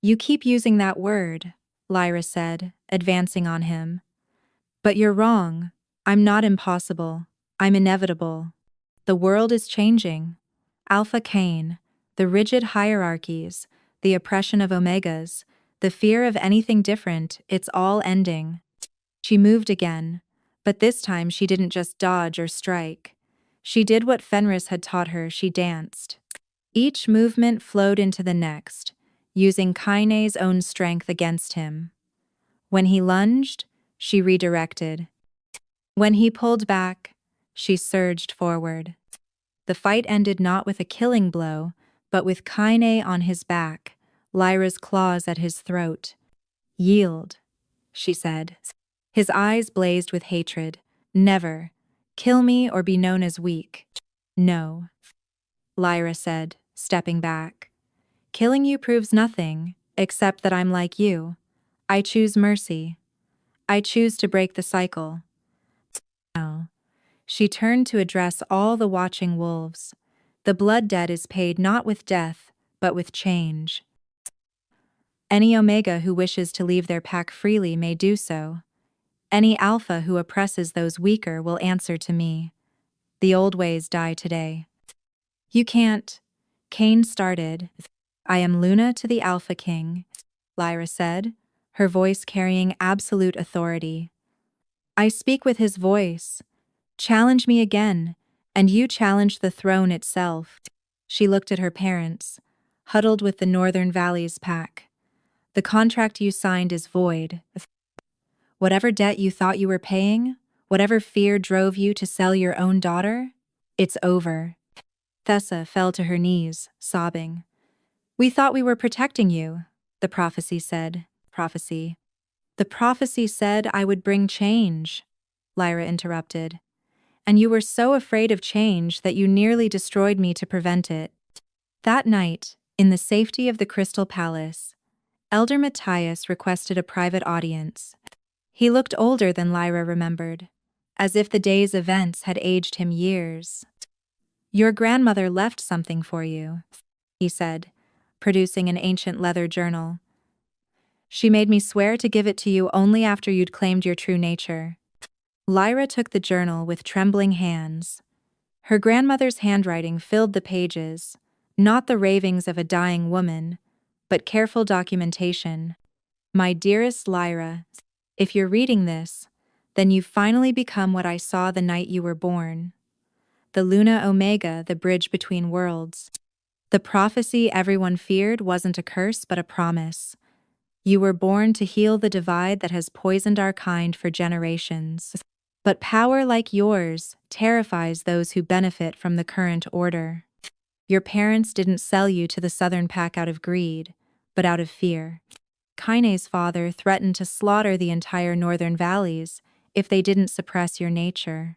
Speaker 1: You keep using that word, Lyra said, advancing on him. But you're wrong. I'm not impossible. I'm inevitable. The world is changing. Alpha Cain, the rigid hierarchies, the oppression of omegas, the fear of anything different, it's all ending. She moved again, but this time she didn't just dodge or strike. She did what Fenris had taught her, she danced. Each movement flowed into the next, using Kaine's own strength against him. When he lunged, she redirected. When he pulled back, she surged forward. The fight ended not with a killing blow, but with Kaine on his back, Lyra's claws at his throat. Yield, she said. His eyes blazed with hatred. Never. Kill me or be known as weak. No, Lyra said, stepping back. Killing you proves nothing, except that I'm like you. I choose mercy. I choose to break the cycle. Now, she turned to address all the watching wolves. The blood debt is paid not with death, but with change. Any Omega who wishes to leave their pack freely may do so. Any alpha who oppresses those weaker will answer to me. The old ways die today. You can't. Cain started. I am Luna to the Alpha King, Lyra said, her voice carrying absolute authority. I speak with his voice. Challenge me again, and you challenge the throne itself. She looked at her parents, huddled with the Northern Valley's pack. The contract you signed is void. Whatever debt you thought you were paying, whatever fear drove you to sell your own daughter, it's over. Thessa fell to her knees, sobbing. We thought we were protecting you, the prophecy said. Prophecy. The prophecy said I would bring change, Lyra interrupted. And you were so afraid of change that you nearly destroyed me to prevent it. That night, in the safety of the Crystal Palace, Elder Matthias requested a private audience. He looked older than Lyra remembered, as if the day's events had aged him years. Your grandmother left something for you, he said, producing an ancient leather journal. She made me swear to give it to you only after you'd claimed your true nature. Lyra took the journal with trembling hands. Her grandmother's handwriting filled the pages, not the ravings of a dying woman, but careful documentation. My dearest Lyra, if you're reading this, then you've finally become what I saw the night you were born. The Luna Omega, the bridge between worlds. The prophecy everyone feared wasn't a curse but a promise. You were born to heal the divide that has poisoned our kind for generations. But power like yours terrifies those who benefit from the current order. Your parents didn't sell you to the Southern Pack out of greed, but out of fear. Kaine's father threatened to slaughter the entire Northern Valleys if they didn't suppress your nature.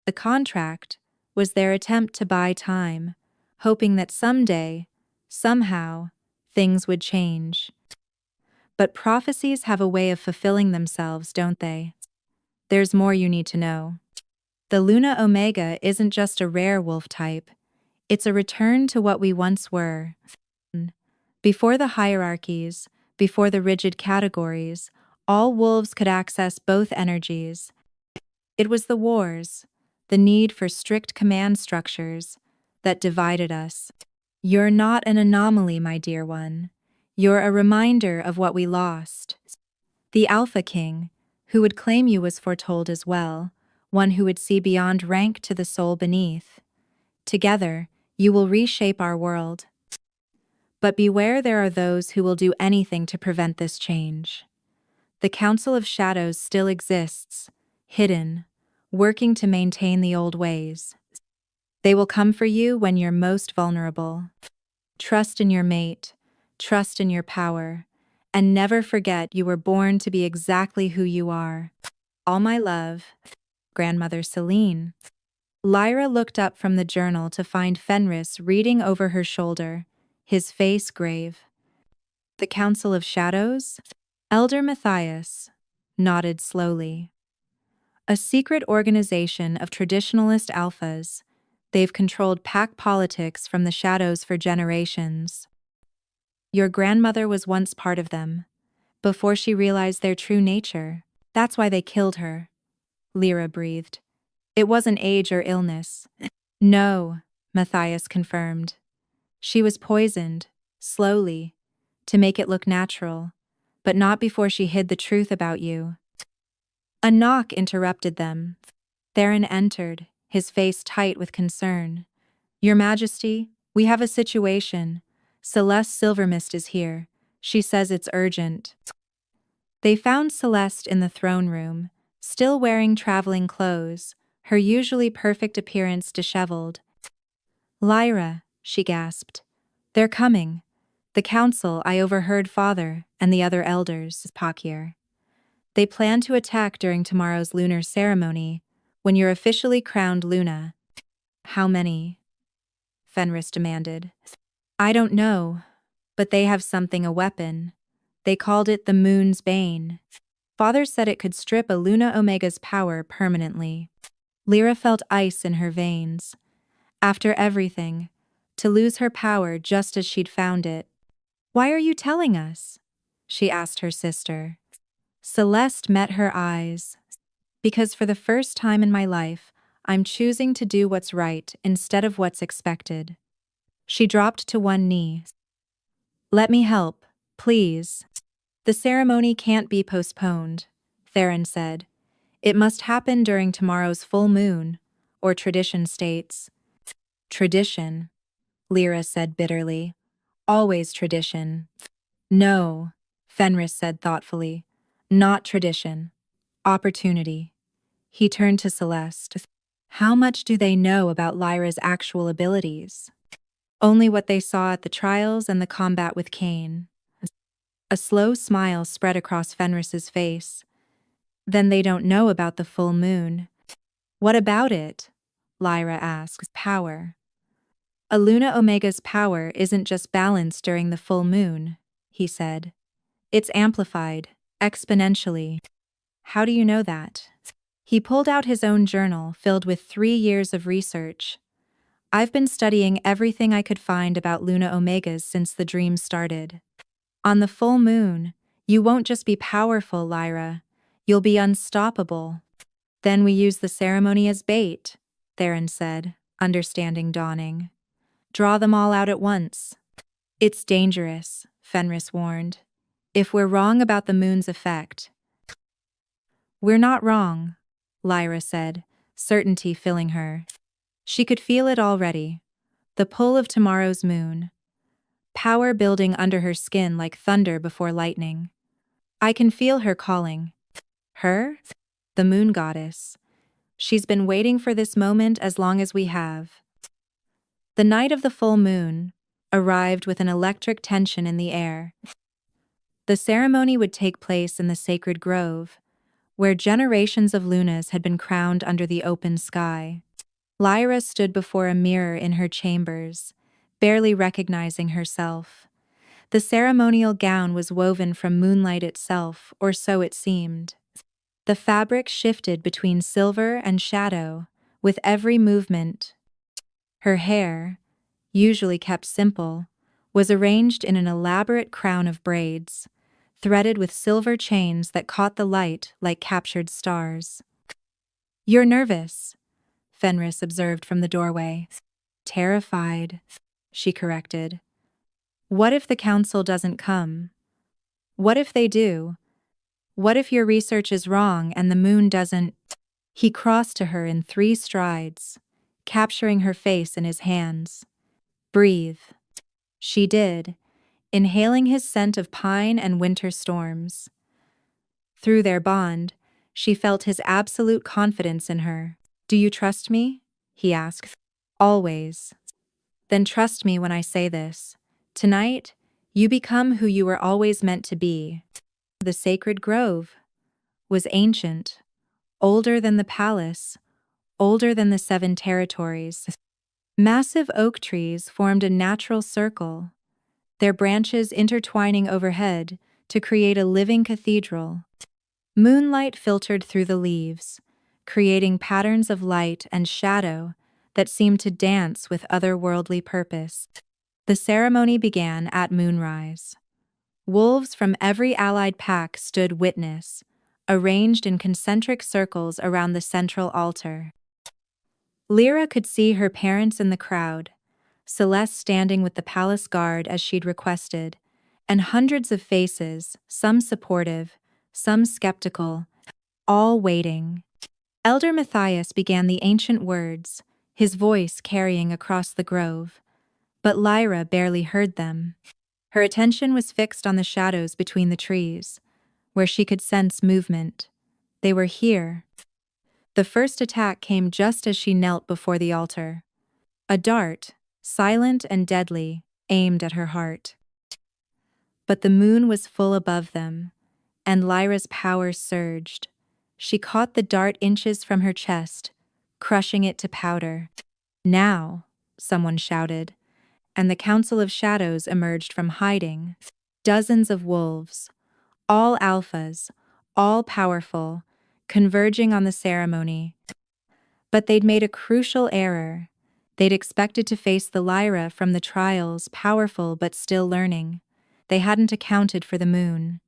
Speaker 1: The contract was their attempt to buy time, hoping that someday, somehow, things would change. But prophecies have a way of fulfilling themselves, don't they? There's more you need to know. The Luna Omega isn't just a rare wolf type, it's a return to what we once were. Before the hierarchies, before the rigid categories, all wolves could access both energies. It was the wars, the need for strict command structures, that divided us. You're not an anomaly, my dear one. You're a reminder of what we lost. The Alpha King, who would claim you, was foretold as well, one who would see beyond rank to the soul beneath. Together, you will reshape our world. But beware, there are those who will do anything to prevent this change. The Council of Shadows still exists, hidden, working to maintain the old ways. They will come for you when you're most vulnerable. Trust in your mate, trust in your power, and never forget you were born to be exactly who you are. All my love, Grandmother Celine. Lyra looked up from the journal to find Fenris reading over her shoulder, his face grave. The Council of Shadows? Elder Matthias nodded slowly. A secret organization of traditionalist alphas. They've controlled pack politics from the shadows for generations. Your grandmother was once part of them, before she realized their true nature. That's why they killed her. Lyra breathed. It wasn't age or illness. No, Matthias confirmed. She was poisoned, slowly, to make it look natural, but not before she hid the truth about you. A knock interrupted them. Theron entered, his face tight with concern. Your Majesty, we have a situation. Celeste Silvermist is here. She says it's urgent. They found Celeste in the throne room, still wearing traveling clothes, her usually perfect appearance disheveled. Lyra, she gasped. They're coming. The council. I overheard Father and the other elders, Pakir. They plan to attack during tomorrow's lunar ceremony, when you're officially crowned Luna. How many? Fenris demanded. I don't know, but they have something, a weapon. They called it the Moon's Bane. Father said it could strip a Luna Omega's power permanently. Lyra felt ice in her veins. After everything, to lose her power just as she'd found it. Why are you telling us? She asked her sister. Celeste met her eyes. Because for the first time in my life, I'm choosing to do what's right instead of what's expected. She dropped to one knee. Let me help, please. The ceremony can't be postponed, Theron said. It must happen during tomorrow's full moon, or tradition states. Tradition, Lyra said bitterly. Always tradition. No, Fenris said thoughtfully. Not tradition. Opportunity. He turned to Celeste. How much do they know about Lyra's actual abilities? Only what they saw at the trials and the combat with Cain. A slow smile spread across Fenris's face. Then they don't know about the full moon. What about it? Lyra asked. Power. A Luna Omega's power isn't just balanced during the full moon, he said. It's amplified, exponentially. How do you know that? He pulled out his own journal filled with 3 years of research. I've been studying everything I could find about Luna Omegas since the dream started. On the full moon, you won't just be powerful, Lyra. You'll be unstoppable. Then we use the ceremony as bait, Theron said, understanding dawning. Draw them all out at once. It's dangerous, Fenris warned. If we're wrong about the moon's effect. We're not wrong, Lyra said, certainty filling her. She could feel it already. The pull of tomorrow's moon. Power building under her skin like thunder before lightning. I can feel her calling. Her? The moon goddess. She's been waiting for this moment as long as we have. The night of the full moon arrived with an electric tension in the air. The ceremony would take place in the sacred grove, where generations of Lunas had been crowned under the open sky. Lyra stood before a mirror in her chambers, barely recognizing herself. The ceremonial gown was woven from moonlight itself, or so it seemed. The fabric shifted between silver and shadow, with every movement. Her hair, usually kept simple, was arranged in an elaborate crown of braids, threaded with silver chains that caught the light like captured stars. You're nervous, Fenris observed from the doorway. Terrified, she corrected. What if the council doesn't come? What if they do? What if your research is wrong and the moon doesn't? He crossed to her in 3 strides, capturing her face in his hands. Breathe. She did, inhaling his scent of pine and winter storms. Through their bond, she felt his absolute confidence in her. Do you trust me? He asked. Always. Then trust me when I say this. Tonight, you become who you were always meant to be. The sacred grove was ancient, older than the palace, older than the 7 territories. Massive oak trees formed a natural circle, their branches intertwining overhead to create a living cathedral. Moonlight filtered through the leaves, creating patterns of light and shadow that seemed to dance with otherworldly purpose. The ceremony began at moonrise. Wolves from every allied pack stood witness, arranged in concentric circles around the central altar. Lyra could see her parents in the crowd, Celeste standing with the palace guard as she'd requested, and hundreds of faces, some supportive, some skeptical, all waiting. Elder Matthias began the ancient words, his voice carrying across the grove, but Lyra barely heard them. Her attention was fixed on the shadows between the trees, where she could sense movement. They were here. The first attack came just as she knelt before the altar. A dart, silent and deadly, aimed at her heart. But the moon was full above them, and Lyra's power surged. She caught the dart inches from her chest, crushing it to powder. Now, someone shouted, and the Council of Shadows emerged from hiding. Dozens of wolves, all alphas, all powerful, converging on the ceremony. But they'd made a crucial error. They'd expected to face the Lyra from the trials, powerful but still learning. They hadn't accounted for the moon.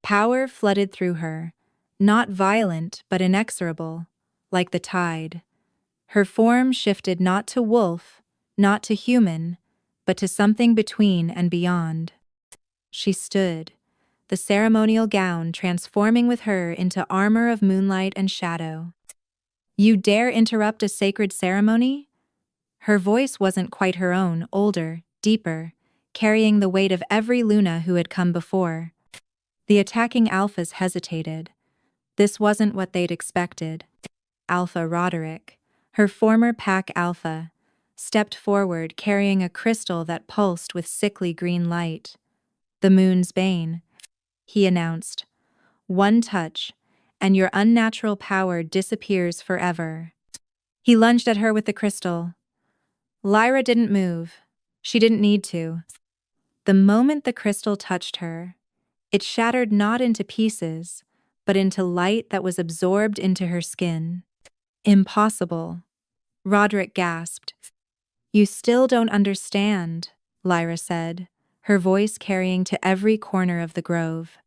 Speaker 1: Power flooded through her, not violent but inexorable, like the tide. Her form shifted not to wolf, not to human, but to something between and beyond. She stood, the ceremonial gown transforming with her into armor of moonlight and shadow. "You dare interrupt a sacred ceremony?" Her voice wasn't quite her own, older, deeper, carrying the weight of every Luna who had come before. The attacking alphas hesitated. This wasn't what they'd expected. Alpha Roderick, her former pack alpha, stepped forward carrying a crystal that pulsed with sickly green light. "The moon's bane," he announced. "One touch, and your unnatural power disappears forever." He lunged at her with the crystal. Lyra didn't move. She didn't need to. The moment the crystal touched her, it shattered not into pieces, but into light that was absorbed into her skin. "Impossible," Roderick gasped. "You still don't understand," Lyra said, her voice carrying to every corner of the grove.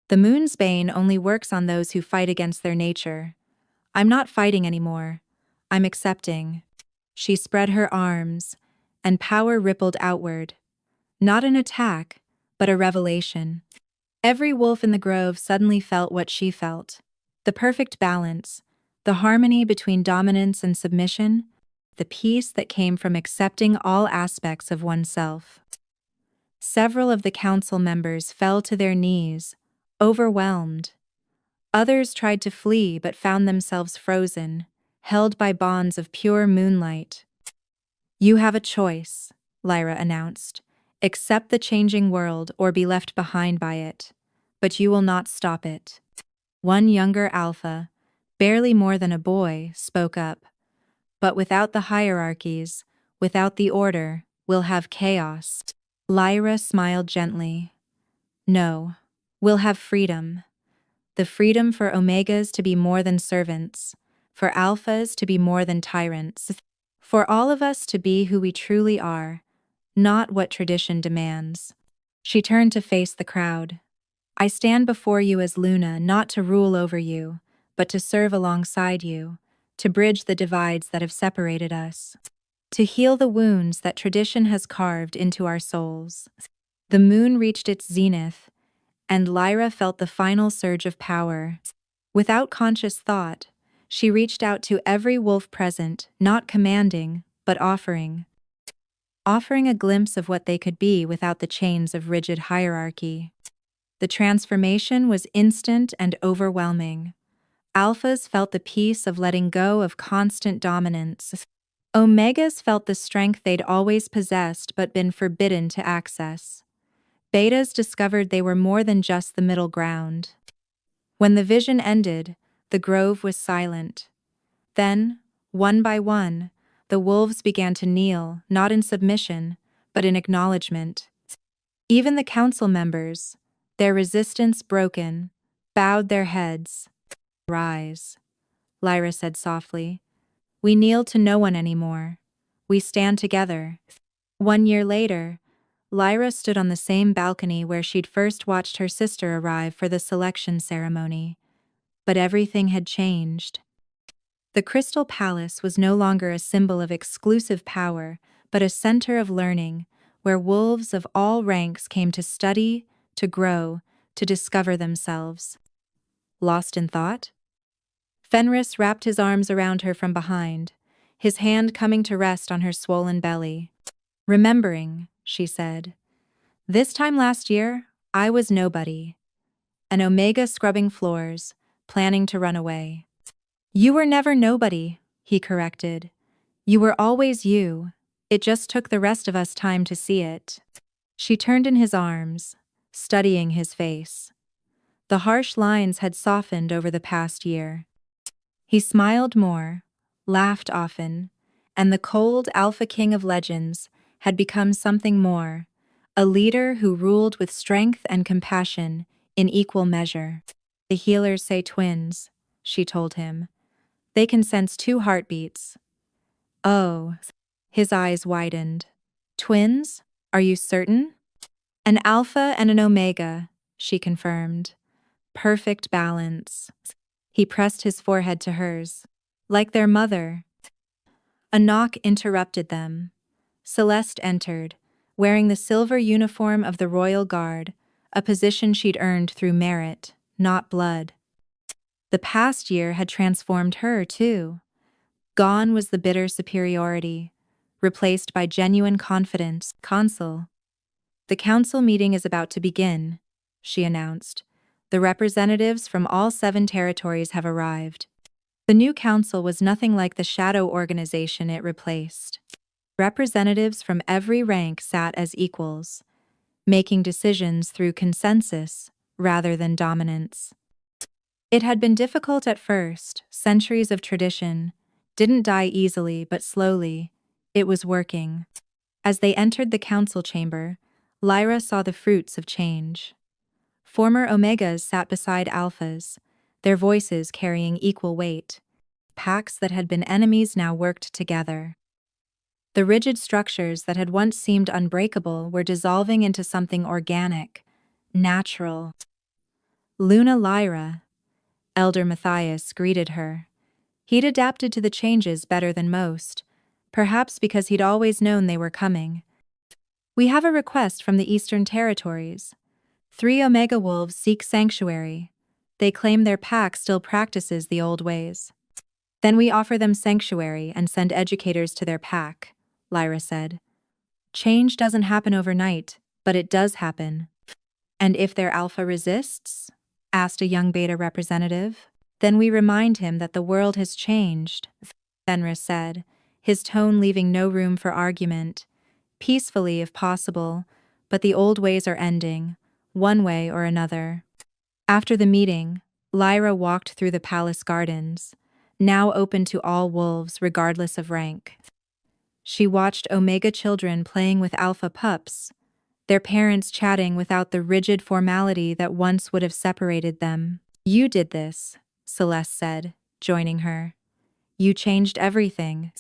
Speaker 1: "The moon's bane only works on those who fight against their nature. I'm not fighting anymore. I'm accepting." She spread her arms, and power rippled outward. Not an attack, but a revelation. Every wolf in the grove suddenly felt what she felt. The perfect balance, the harmony between dominance and submission, the peace that came from accepting all aspects of oneself. Several of the council members fell to their knees, overwhelmed. Others tried to flee but found themselves frozen, held by bonds of pure moonlight. "You have a choice," Lyra announced. "Accept the changing world or be left behind by it. But you will not stop it." One younger alpha, barely more than a boy, spoke up. "But without the hierarchies, without the order, we'll have chaos." Lyra smiled gently. "No, we'll have freedom. The freedom for omegas to be more than servants, for alphas to be more than tyrants, for all of us to be who we truly are, not what tradition demands." She turned to face the crowd. "I stand before you as Luna not to rule over you, but to serve alongside you, to bridge the divides that have separated us, to heal the wounds that tradition has carved into our souls." The moon reached its zenith, and Lyra felt the final surge of power. Without conscious thought, she reached out to every wolf present, not commanding, but offering a glimpse of what they could be without the chains of rigid hierarchy. The transformation was instant and overwhelming. Alphas felt the peace of letting go of constant dominance. Omegas felt the strength they'd always possessed but been forbidden to access. Betas discovered they were more than just the middle ground. When the vision ended, the grove was silent. Then, one by one, the wolves began to kneel, not in submission, but in acknowledgement. Even the council members, their resistance broken, bowed their heads. "Rise," Lyra said softly. "We kneel to no one anymore. We stand together." 1 year later, Lyra stood on the same balcony where she'd first watched her sister arrive for the selection ceremony. But everything had changed. The Crystal Palace was no longer a symbol of exclusive power, but a center of learning, where wolves of all ranks came to study, to grow, to discover themselves. Lost in thought? Fenris wrapped his arms around her from behind, his hand coming to rest on her swollen belly. "Remembering," she said. "This time last year, I was nobody. An omega scrubbing floors, planning to run away." "You were never nobody," he corrected. "You were always you. It just took the rest of us time to see it." She turned in his arms, studying his face. The harsh lines had softened over the past year. He smiled more, laughed often, and the cold Alpha King of Legends had become something more, a leader who ruled with strength and compassion in equal measure. "The healers say twins," she told him. "They can sense 2 heartbeats." "Oh." His eyes widened. "Twins? Are you certain?" "An alpha and an omega," she confirmed. Perfect balance. He pressed his forehead to hers. Like their mother. A knock interrupted them. Celeste entered, wearing the silver uniform of the Royal Guard, a position she'd earned through merit, not blood. The past year had transformed her, too. Gone was the bitter superiority, replaced by genuine confidence. Consul. The council meeting is about to begin, she announced. The representatives from all 7 territories have arrived. The new council was nothing like the shadow organization it replaced. Representatives from every rank sat as equals, making decisions through consensus rather than dominance. It had been difficult at first. Centuries of tradition didn't die easily, but slowly, it was working. As they entered the council chamber, Lyra saw the fruits of change. Former Omegas sat beside Alphas, their voices carrying equal weight. Packs that had been enemies now worked together. The rigid structures that had once seemed unbreakable were dissolving into something organic, natural. Luna Lyra, Elder Matthias greeted her. He'd adapted to the changes better than most, perhaps because he'd always known they were coming. We have a request from the Eastern Territories. 3 Omega Wolves seek sanctuary. They claim their pack still practices the old ways. Then we offer them sanctuary and send educators to their pack, Lyra said. Change doesn't happen overnight, but it does happen. And if their alpha resists? Asked a young beta representative. Then we remind him that the world has changed, Fenris said, his tone leaving no room for argument. Peacefully if possible, but the old ways are ending, one way or another. After the meeting, Lyra walked through the palace gardens, now open to all wolves regardless of rank. She watched Omega children playing with alpha pups, their parents chatting without the rigid formality that once would have separated them. You did this, Celeste said, joining her. You changed everything.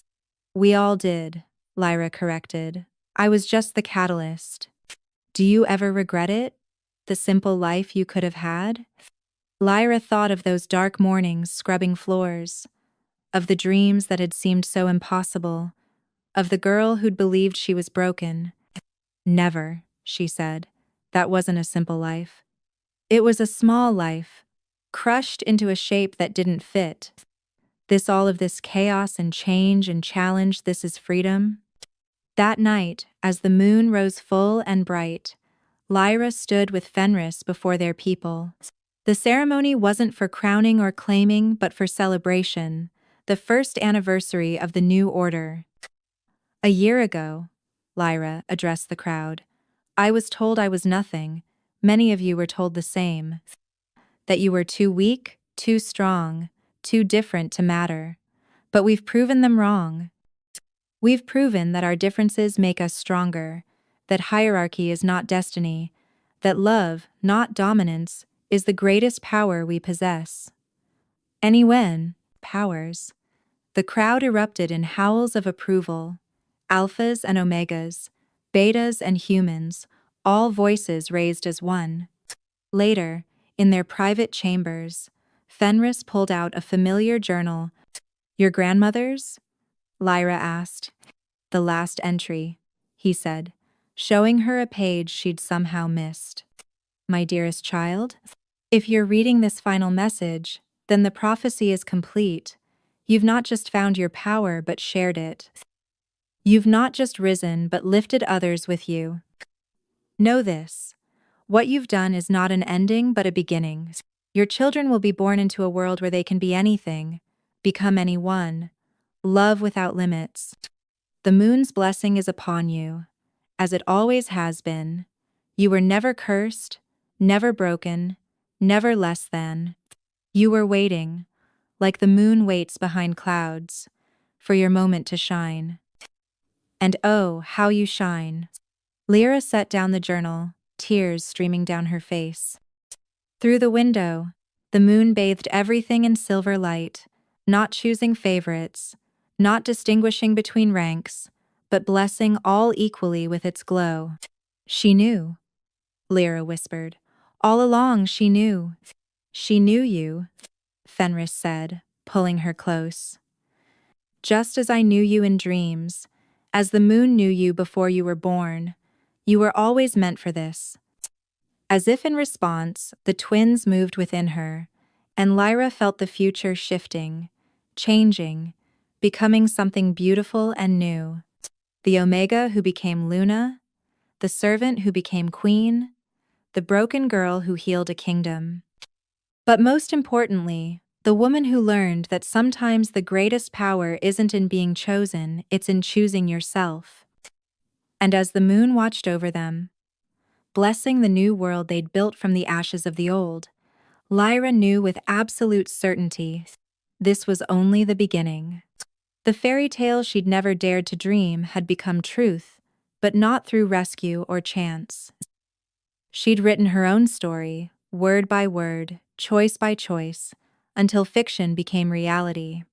Speaker 1: We all did, Lyra corrected. I was just the catalyst. Do you ever regret it? The simple life you could have had? Lyra thought of those dark mornings scrubbing floors, of the dreams that had seemed so impossible, of the girl who'd believed she was broken. Never, she said. That wasn't a simple life. It was a small life, crushed into a shape that didn't fit. All of this chaos and change and challenge, this is freedom? That night, as the moon rose full and bright, Lyra stood with Fenris before their people. The ceremony wasn't for crowning or claiming, but for celebration, the first anniversary of the new order. A year ago, Lyra addressed the crowd, I was told I was nothing. Many of you were told the same. That you were too weak, too strong, too different to matter. But we've proven them wrong. We've proven that our differences make us stronger, that hierarchy is not destiny, that love, not dominance, is the greatest power we possess. When powers. The crowd erupted in howls of approval. Alphas and omegas, betas and humans, all voices raised as one. Later, in their private chambers, Fenris pulled out a familiar journal. Your grandmother's? Lyra asked. The last entry, he said, showing her a page she'd somehow missed. My dearest child, if you're reading this final message, then the prophecy is complete. You've not just found your power but shared it. You've not just risen but lifted others with you. Know this. What you've done is not an ending but a beginning. Your children will be born into a world where they can be anything, become anyone, love without limits. The moon's blessing is upon you, as it always has been. You were never cursed, never broken, never less than. You were waiting, like the moon waits behind clouds, for your moment to shine. And oh, how you shine. Lyra set down the journal, tears streaming down her face. Through the window, the moon bathed everything in silver light, not choosing favorites, not distinguishing between ranks, but blessing all equally with its glow. She knew, Lyra whispered. All along she knew. She knew you, Fenris said, pulling her close. Just as I knew you in dreams, as the moon knew you before you were born, you were always meant for this. As if in response, the twins moved within her, and Lyra felt the future shifting, changing, becoming something beautiful and new. The Omega who became Luna, the servant who became queen, the broken girl who healed a kingdom. But most importantly, the woman who learned that sometimes the greatest power isn't in being chosen, it's in choosing yourself. And as the moon watched over them, blessing the new world they'd built from the ashes of the old, Lyra knew with absolute certainty this was only the beginning. The fairy tale she'd never dared to dream had become truth, but not through rescue or chance. She'd written her own story, word by word, choice by choice, until fiction became reality.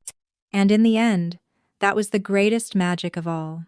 Speaker 1: And in the end, that was the greatest magic of all.